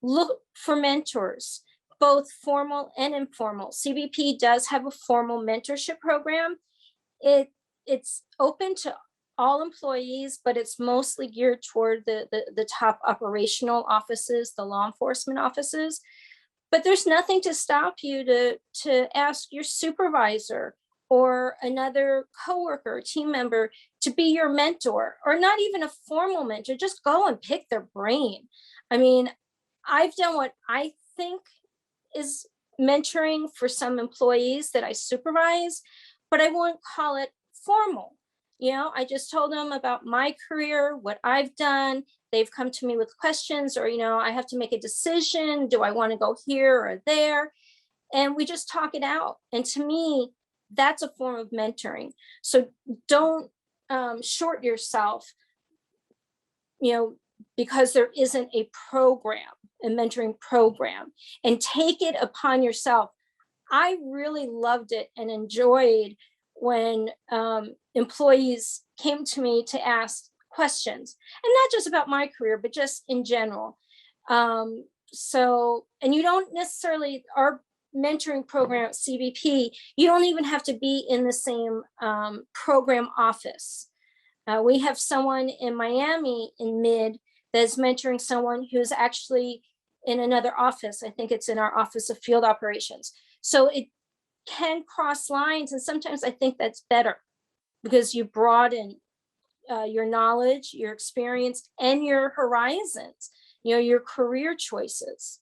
Look for mentors, both formal and informal. CBP does have a formal mentorship program. It's open to all employees, but it's mostly geared toward the top operational offices, the law enforcement offices. But there's nothing to stop you to ask your supervisor or another coworker, team member to be your mentor, or not even a formal mentor. Just go and pick their brain. I mean, I've done what I think is mentoring for some employees that I supervise, but I won't call it formal. I just told them about my career, what I've done. They've come to me with questions, or, I have to make a decision. Do I want to go here or there? And we just talk it out. And to me, that's a form of mentoring. So don't short yourself, because there isn't a mentoring program, and take it upon yourself. I really loved it and enjoyed when employees came to me to ask questions, and not just about my career, but just in general. So, and you don't necessarily, our mentoring program at CBP, you don't even have to be in the same program office. We have someone in Miami in mid that's mentoring someone who's actually in another office. I think it's in our Office of Field Operations. So it can cross lines, and sometimes I think that's better because you broaden your knowledge, your experience, and your horizons, your career choices.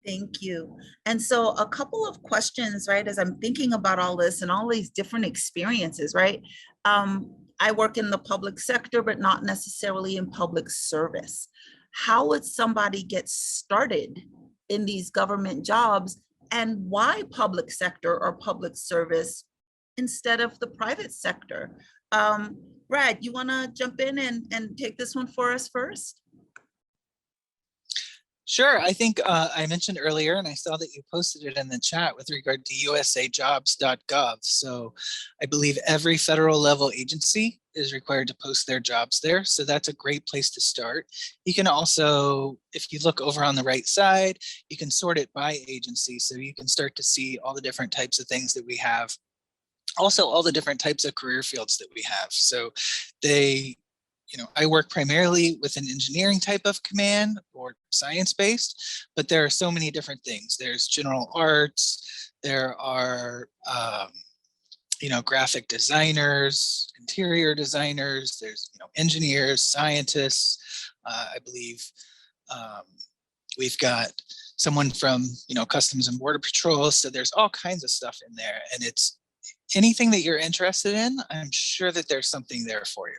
Thank you. And so a couple of questions, right, as I'm thinking about all this and all these different experiences, right? I work in the public sector, but not necessarily in public service. How would somebody get started in these government jobs, and why public sector or public service instead of the private sector? Brad, you want to jump in and take this one for us first? Sure. I think I mentioned earlier, and I saw that you posted it in the chat with regard to usajobs.gov. So I believe every federal level agency is required to post their jobs there. So that's a great place to start. You can also, if you look over on the right side, you can sort it by agency. So you can start to see all the different types of things that we have. Also, all the different types of career fields that we have. So I work primarily with an engineering type of command or science-based, but there are so many different things. There's general arts, there are, graphic designers, interior designers, there's, engineers, scientists. I believe we've got someone from, Customs and Border Patrol. So there's all kinds of stuff in there, and it's anything that you're interested in. I'm sure that there's something there for you.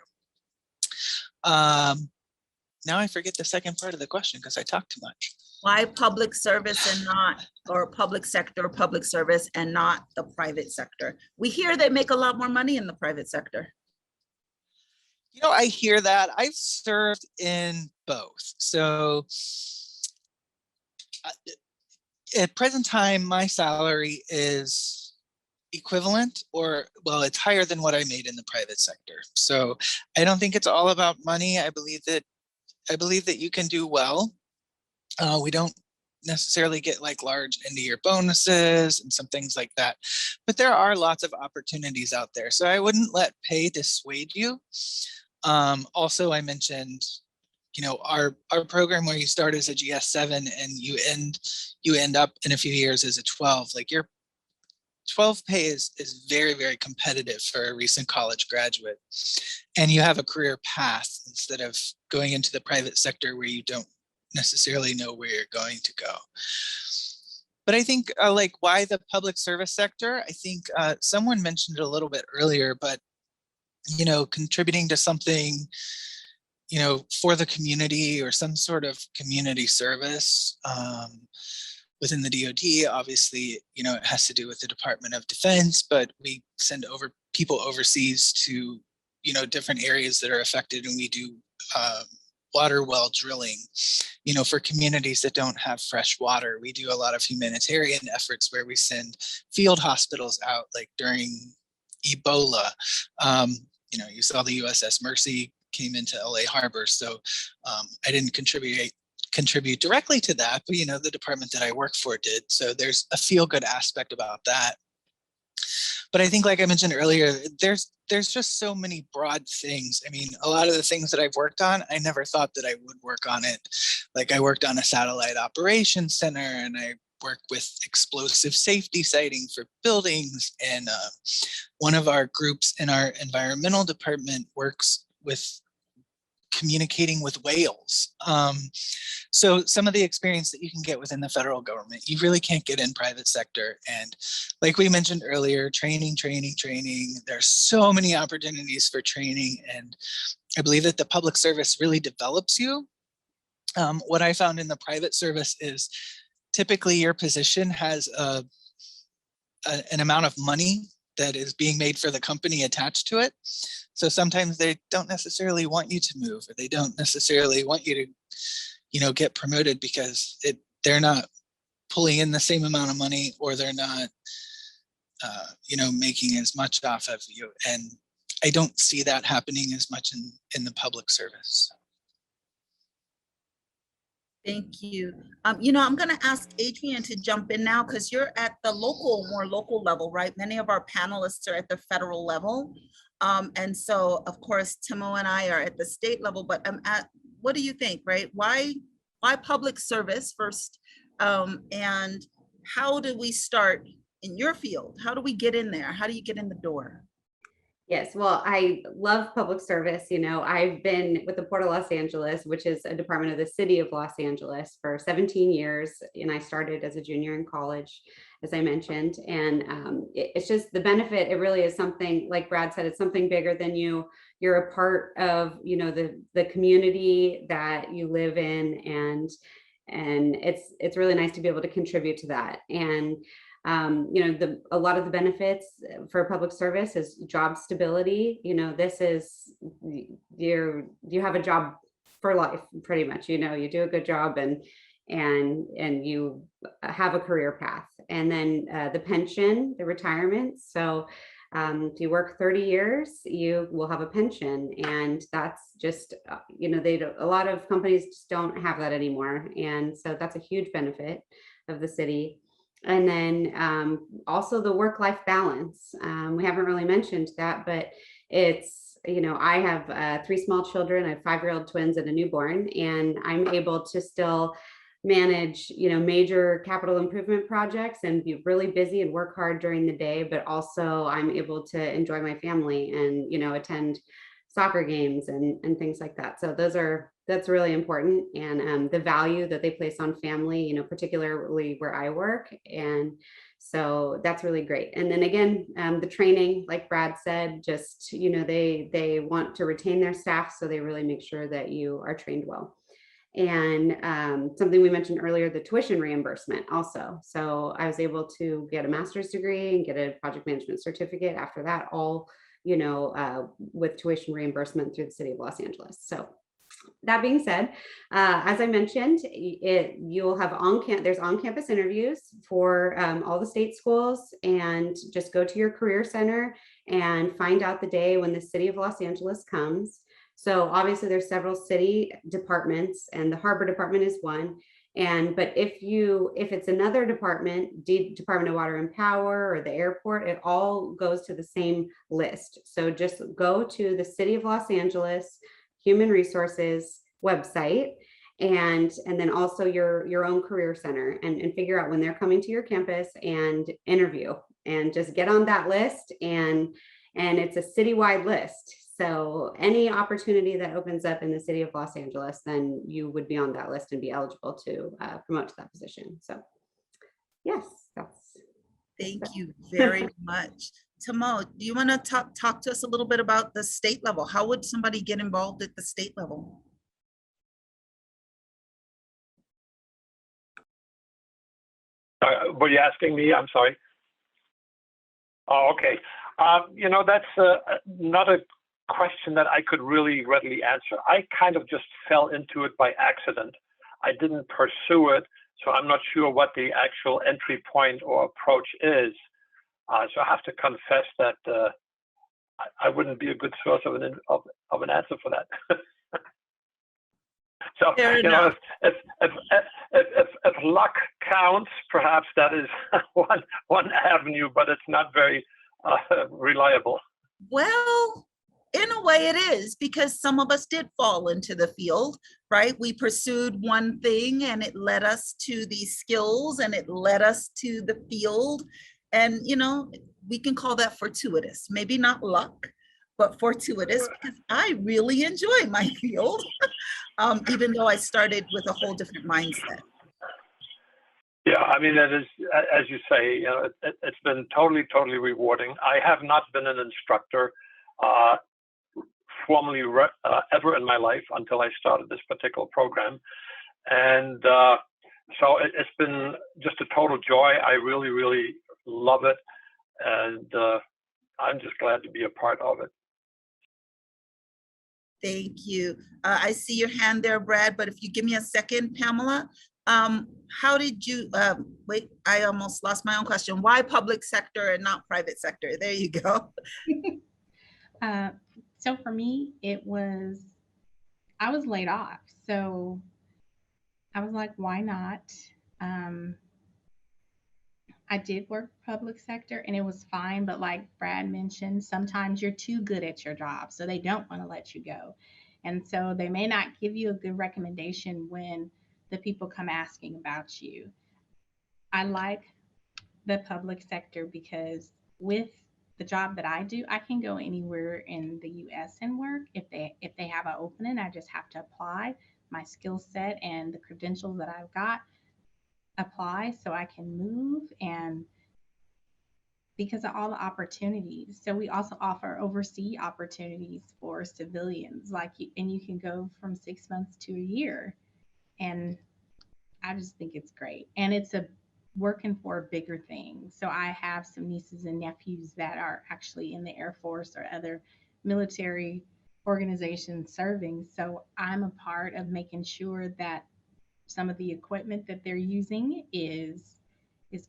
Now I forget the second part of the question because I talked too much. Why public service and not, or public sector, public service and not the private sector? We hear they make a lot more money in the private sector. I hear that. I've served in both. So at present time, my salary is equivalent, or well, it's higher than what I made in the private sector. So I don't think it's all about money. I believe that you can do well. We don't necessarily get like large end of year bonuses and some things like that, but there are lots of opportunities out there. So I wouldn't let pay dissuade you. Also, I mentioned, our program where you start as a GS7 and you end up in a few years as a 12, like your 12 pay is very, very competitive for a recent college graduate. And you have a career path instead of going into the private sector where you don't necessarily know where you're going to go. But I think like why the public service sector, I think someone mentioned it a little bit earlier, but, contributing to something, for the community or some sort of community service. Within the DoD, obviously, it has to do with the Department of Defense, but we send over people overseas to, different areas that are affected, and we do water well drilling, for communities that don't have fresh water. We do a lot of humanitarian efforts where we send field hospitals out, like during Ebola. You saw the USS Mercy came into LA Harbor, so I didn't contribute directly to that, but the department that I work for did. So there's a feel-good aspect about that. But I think, like I mentioned earlier, there's just so many broad things. I mean, a lot of the things that I've worked on, I never thought that I would work on it. Like I worked on a satellite operations center, and I worked with explosive safety siting for buildings. And one of our groups in our environmental department works with communicating with whales. So some of the experience that you can get within the federal government, you really can't get in private sector. And like we mentioned earlier, training. There's so many opportunities for training. And I believe that the public service really develops you. What I found in the private service is typically your position has an amount of money that is being made for the company attached to it. So sometimes they don't necessarily want you to move, or they don't necessarily want you to, you know, get promoted because they're not pulling in the same amount of money, or they're not, you know, making as much off of you. And I don't see that happening as much in the public service. Thank you. You know, I'm going to ask Adrian to jump in now because you're at the more local level, right? Many of our panelists are at the federal level. And so, of course, Timo and I are at the state level, but what do you think, right? Why public service first? And how do we start in your field? How do we get in there? How do you get in the door? Yes, well, I love public service. You know, I've been with the Port of Los Angeles, which is a department of the city of Los Angeles, for 17 years. And I started as a junior in college, as I mentioned. And it's just the benefit. It really is something, like Brad said, it's something bigger than you. You're a part of, you know, the community that you live in. And it's really nice to be able to contribute to that. And you know, a lot of the benefits for public service is job stability. You know, this is, you have a job for life, pretty much. You know, you do a good job and you have a career path. And then the pension, the retirement. So if you work 30 years, you will have a pension. And that's just, you know, a lot of companies just don't have that anymore. And so that's a huge benefit of the city. And then also the work-life balance. We haven't really mentioned that, but it's, you know, I have 3 small children. I have 5-year-old twins and a newborn, and I'm able to still manage, you know, major capital improvement projects and be really busy and work hard during the day, but also I'm able to enjoy my family and, you know, attend soccer games and things like that. So that's really important. And the value that they place on family, you know, particularly where I work. And so that's really great. And then again, the training, like Brad said, just, you know, they want to retain their staff. So they really make sure that you are trained well. And something we mentioned earlier, the tuition reimbursement also. So I was able to get a master's degree and get a project management certificate after that, all, you know, with tuition reimbursement through the city of Los Angeles. So that being said, as I mentioned, you'll have there's on-campus interviews for all the state schools, and just go to your career center and find out the day when the city of Los Angeles comes. So obviously there's several city departments, and the harbor department is one. But if it's another department, Department of Water and Power or the airport, it all goes to the same list. So just go to the City of Los Angeles Human Resources website, and then also your own career center, and figure out when they're coming to your campus and interview, and just get on that list. And it's a citywide list. So any opportunity that opens up in the city of Los Angeles, then you would be on that list and be eligible to promote to that position. So yes, Thank you very much. Timo, do you want to talk to us a little bit about the state level? How would somebody get involved at the state level? Were you asking me? I'm sorry. Oh, okay. You know, that's not a question that I could really readily answer. I kind of just fell into it by accident. I didn't pursue it, so I'm not sure what the actual entry point or approach is. So I have to confess that I wouldn't be a good source of an answer for that. So you know, if luck counts, perhaps that is one avenue, but it's not very reliable. Well, in a way it is, because some of us did fall into the field, right? We pursued one thing and it led us to these skills, and it led us to the field. And, you know, we can call that fortuitous, maybe not luck, but fortuitous, because I really enjoy my field, even though I started with a whole different mindset. Yeah, I mean, it is, as you say, you know, it's been totally rewarding. I have not been an instructor formally ever in my life until I started this particular program. And so it's been just a total joy. I really love it. And I'm just glad to be a part of it. Thank you. I see your hand there, Brad, but if you give me a second, Pamela, how did you, wait, I almost lost my own question. Why public sector and not private sector? There you go. So for me, I was laid off. So I was like, why not? I did work public sector and it was fine, but like Brad mentioned, sometimes you're too good at your job, so they don't want to let you go. And so they may not give you a good recommendation when the people come asking about you. I like the public sector because with the job that I do, I can go anywhere in the US and work. If they have an opening, I just have to apply my skill set and the credentials that I've got, apply so I can move, and because of all the opportunities. So we also offer overseas opportunities for civilians, and you can go from 6 months to a year. And I just think it's great. And it's working for a bigger thing. So I have some nieces and nephews that are actually in the Air Force or other military organizations serving. So I'm a part of making sure that some of the equipment that they're using is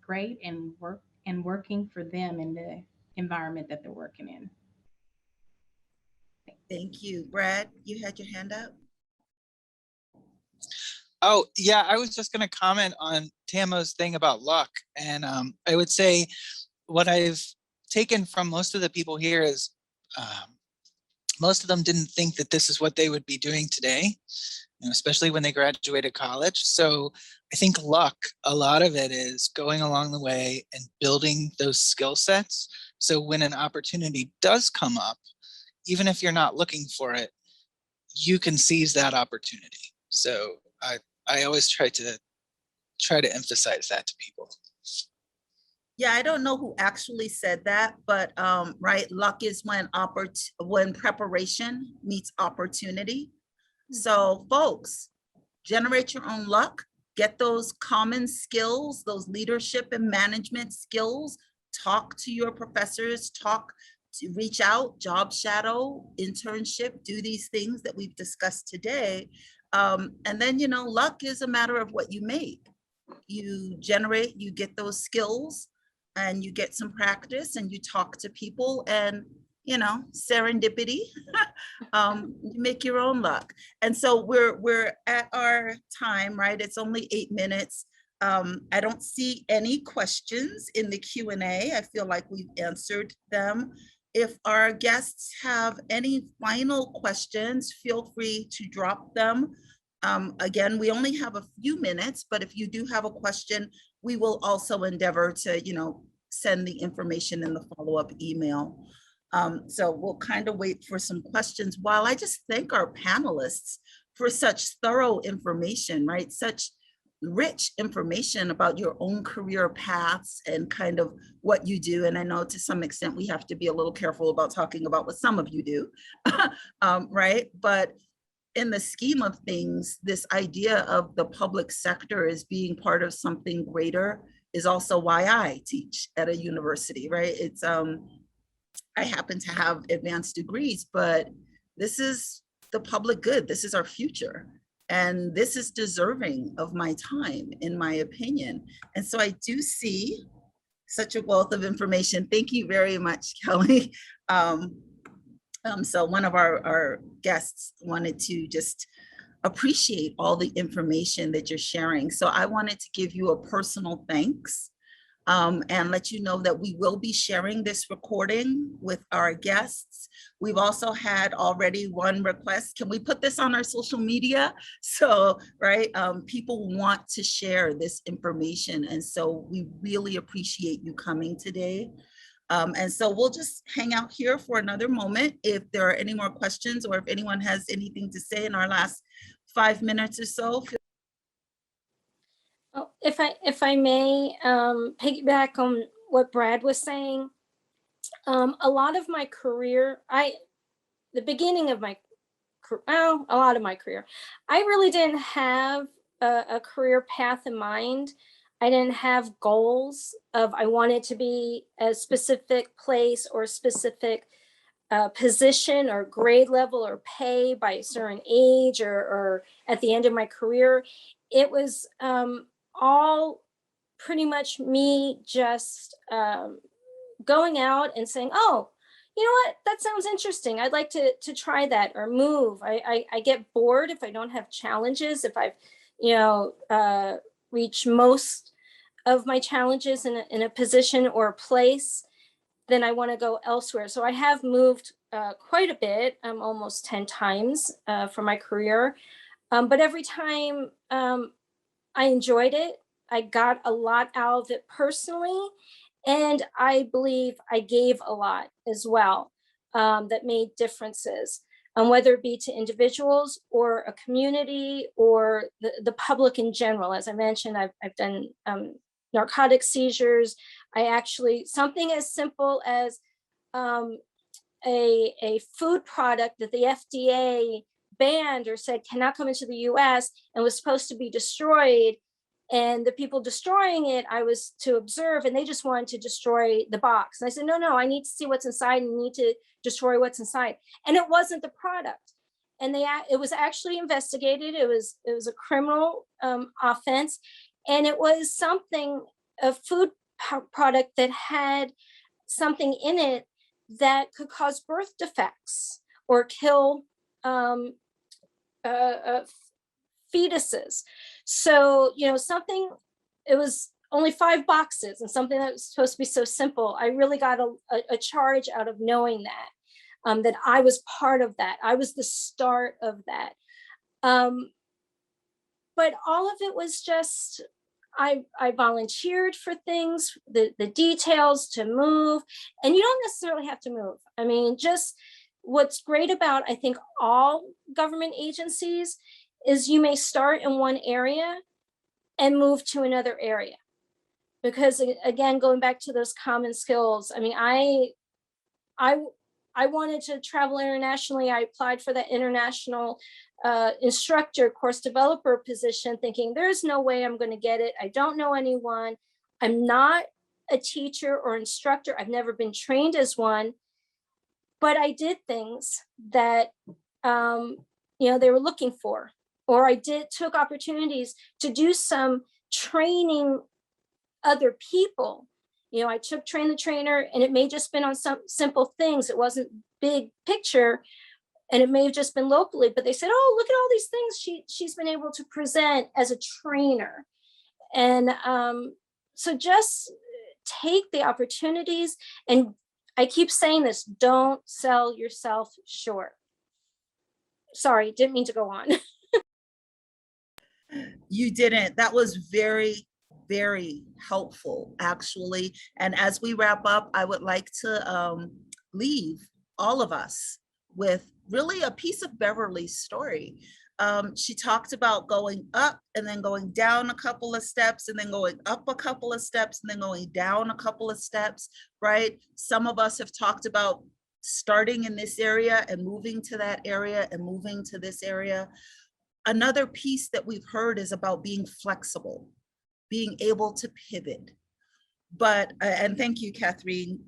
great and working for them in the environment that they're working in. Thank you. Brad, you had your hand up? Oh, yeah, I was just going to comment on Tamo's thing about luck. And I would say what I've taken from most of the people here is most of them didn't think that this is what they would be doing today, especially when they graduated college. So I think luck, a lot of it is going along the way and building those skill sets. So when an opportunity does come up, even if you're not looking for it, you can seize that opportunity. So I always try to emphasize that to people. Yeah, I don't know who actually said that, but right, luck is when preparation meets opportunity. So folks, generate your own luck, get those common skills, those leadership and management skills, talk to your professors, reach out, job shadow, internship, do these things that we've discussed today. And then, luck is a matter of what you make. You generate, you get those skills and you get some practice and you talk to people and, serendipity, you make your own luck. And so we're at our time, right? It's only 8 minutes. I don't see any questions in the Q&A. I feel like we've answered them. If our guests have any final questions, feel free to drop them. Again, we only have a few minutes, but if you do have a question, we will also endeavor to, send the information in the follow-up email. So we'll kind of wait for some questions while I just thank our panelists for such thorough information, right? Such rich information about your own career paths and kind of what you do. And I know to some extent we have to be a little careful about talking about what some of you do, right? But in the scheme of things, this idea of the public sector as being part of something greater is also why I teach at a university, right? It's, I happen to have advanced degrees, but this is the public good. This is our future. And this is deserving of my time, in my opinion. And so I do see such a wealth of information. Thank you very much, Kelly. So one of our guests wanted to just appreciate all the information that you're sharing. So I wanted to give you a personal thanks and let you know that we will be sharing this recording with our guests. We've also had already one request. Can we put this on our social media? So, right, people want to share this information. And so we really appreciate you coming today. And so we'll just hang out here for another moment. If there are any more questions or if anyone has anything to say in our last 5 minutes or so. Oh, if I may piggyback on what Brad was saying, a lot of my career, the beginning of my, well, a lot of my career, I really didn't have a career path in mind. I didn't have goals of I wanted to be a specific place or a specific position or grade level or pay by a certain age or at the end of my career. It was all pretty much me just going out and saying, oh, you know what, that sounds interesting. I'd like to try that or move. I get bored if I don't have challenges, if I've, reached most of my challenges in a position or a place, then I want to go elsewhere. So I have moved quite a bit, almost 10 times for my career. But every time I enjoyed it, I got a lot out of it personally. And I believe I gave a lot as well that made differences, whether it be to individuals or a community or the public in general. As I mentioned, I've done narcotic seizures. I actually, something as simple as a food product that the FDA banned or said cannot come into the US and was supposed to be destroyed. And the people destroying it, I was to observe, and they just wanted to destroy the box. And I said, no, I need to see what's inside and need to destroy what's inside. And it wasn't the product. And it was actually investigated. It was a criminal offense. And it was a food product that had something in it that could cause birth defects or kill fetuses. So, it was only 5 boxes and something that was supposed to be so simple. I really got a charge out of knowing that, that I was part of that. I was the start of that. But all of it was just, I volunteered for things, the details to move, and you don't necessarily have to move. I mean, just what's great about, I think, all government agencies is you may start in one area and move to another area. Because again, going back to those common skills, I mean, I wanted to travel internationally. I applied for that international instructor, course developer position, thinking there's no way I'm going to get it. I don't know anyone. I'm not a teacher or instructor. I've never been trained as one, but I did things that, they were looking for. Or I took opportunities to do some training other people. I took train the trainer, and it may just been on some simple things. It wasn't big picture, and it may have just been locally, but they said, oh, look at all these things she's been able to present as a trainer. And so just take the opportunities. And I keep saying this, don't sell yourself short. Sorry, didn't mean to go on. You didn't. That was very, very helpful, actually. And as we wrap up, I would like to leave all of us with really a piece of Beverly's story. She talked about going up and then going down a couple of steps and then going up a couple of steps and then going down a couple of steps, right? Some of us have talked about starting in this area and moving to that area and moving to this area. Another piece that we've heard is about being flexible, being able to pivot. But, and thank you, Catherine,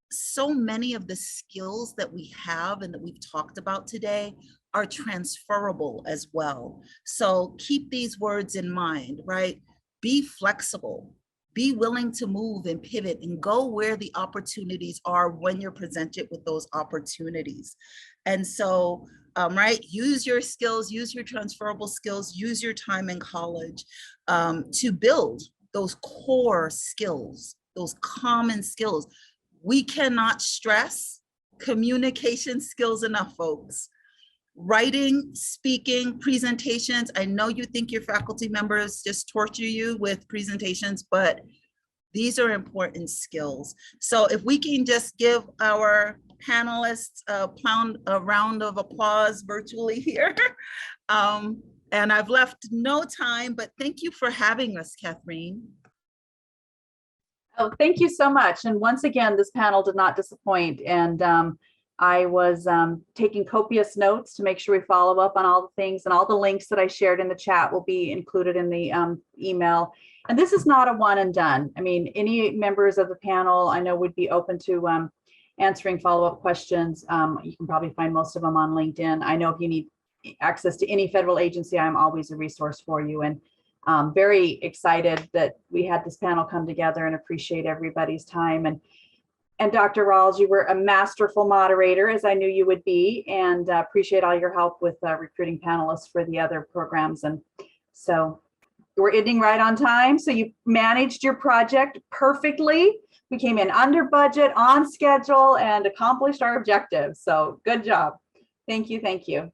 so many of the skills that we have and that we've talked about today are transferable as well. So keep these words in mind, right? Be flexible, be willing to move and pivot and go where the opportunities are when you're presented with those opportunities. And so, right, use your skills, use your transferable skills, use your time in college to build those core skills, those common skills. We cannot stress communication skills enough, folks. Writing, speaking, presentations. I know you think your faculty members just torture you with presentations, but these are important skills. So if we can just give our panelists a round of applause virtually here. And I've left no time, but thank you for having us, Catherine. Oh, thank you so much. And once again, this panel did not disappoint. And I was taking copious notes to make sure we follow up on all the things, and all the links that I shared in the chat will be included in the email. And this is not a one and done. I mean, any members of the panel I know would be open to answering follow-up questions. You can probably find most of them on LinkedIn. I know if you need access to any federal agency, I'm always a resource for you. And very excited that we had this panel come together and appreciate everybody's time. And Dr. Rawls, you were a masterful moderator, as I knew you would be, and appreciate all your help with recruiting panelists for the other programs. And so we're ending right on time. So you managed your project perfectly. We came in under budget, on schedule, and accomplished our objectives. So good job. Thank you. Thank you.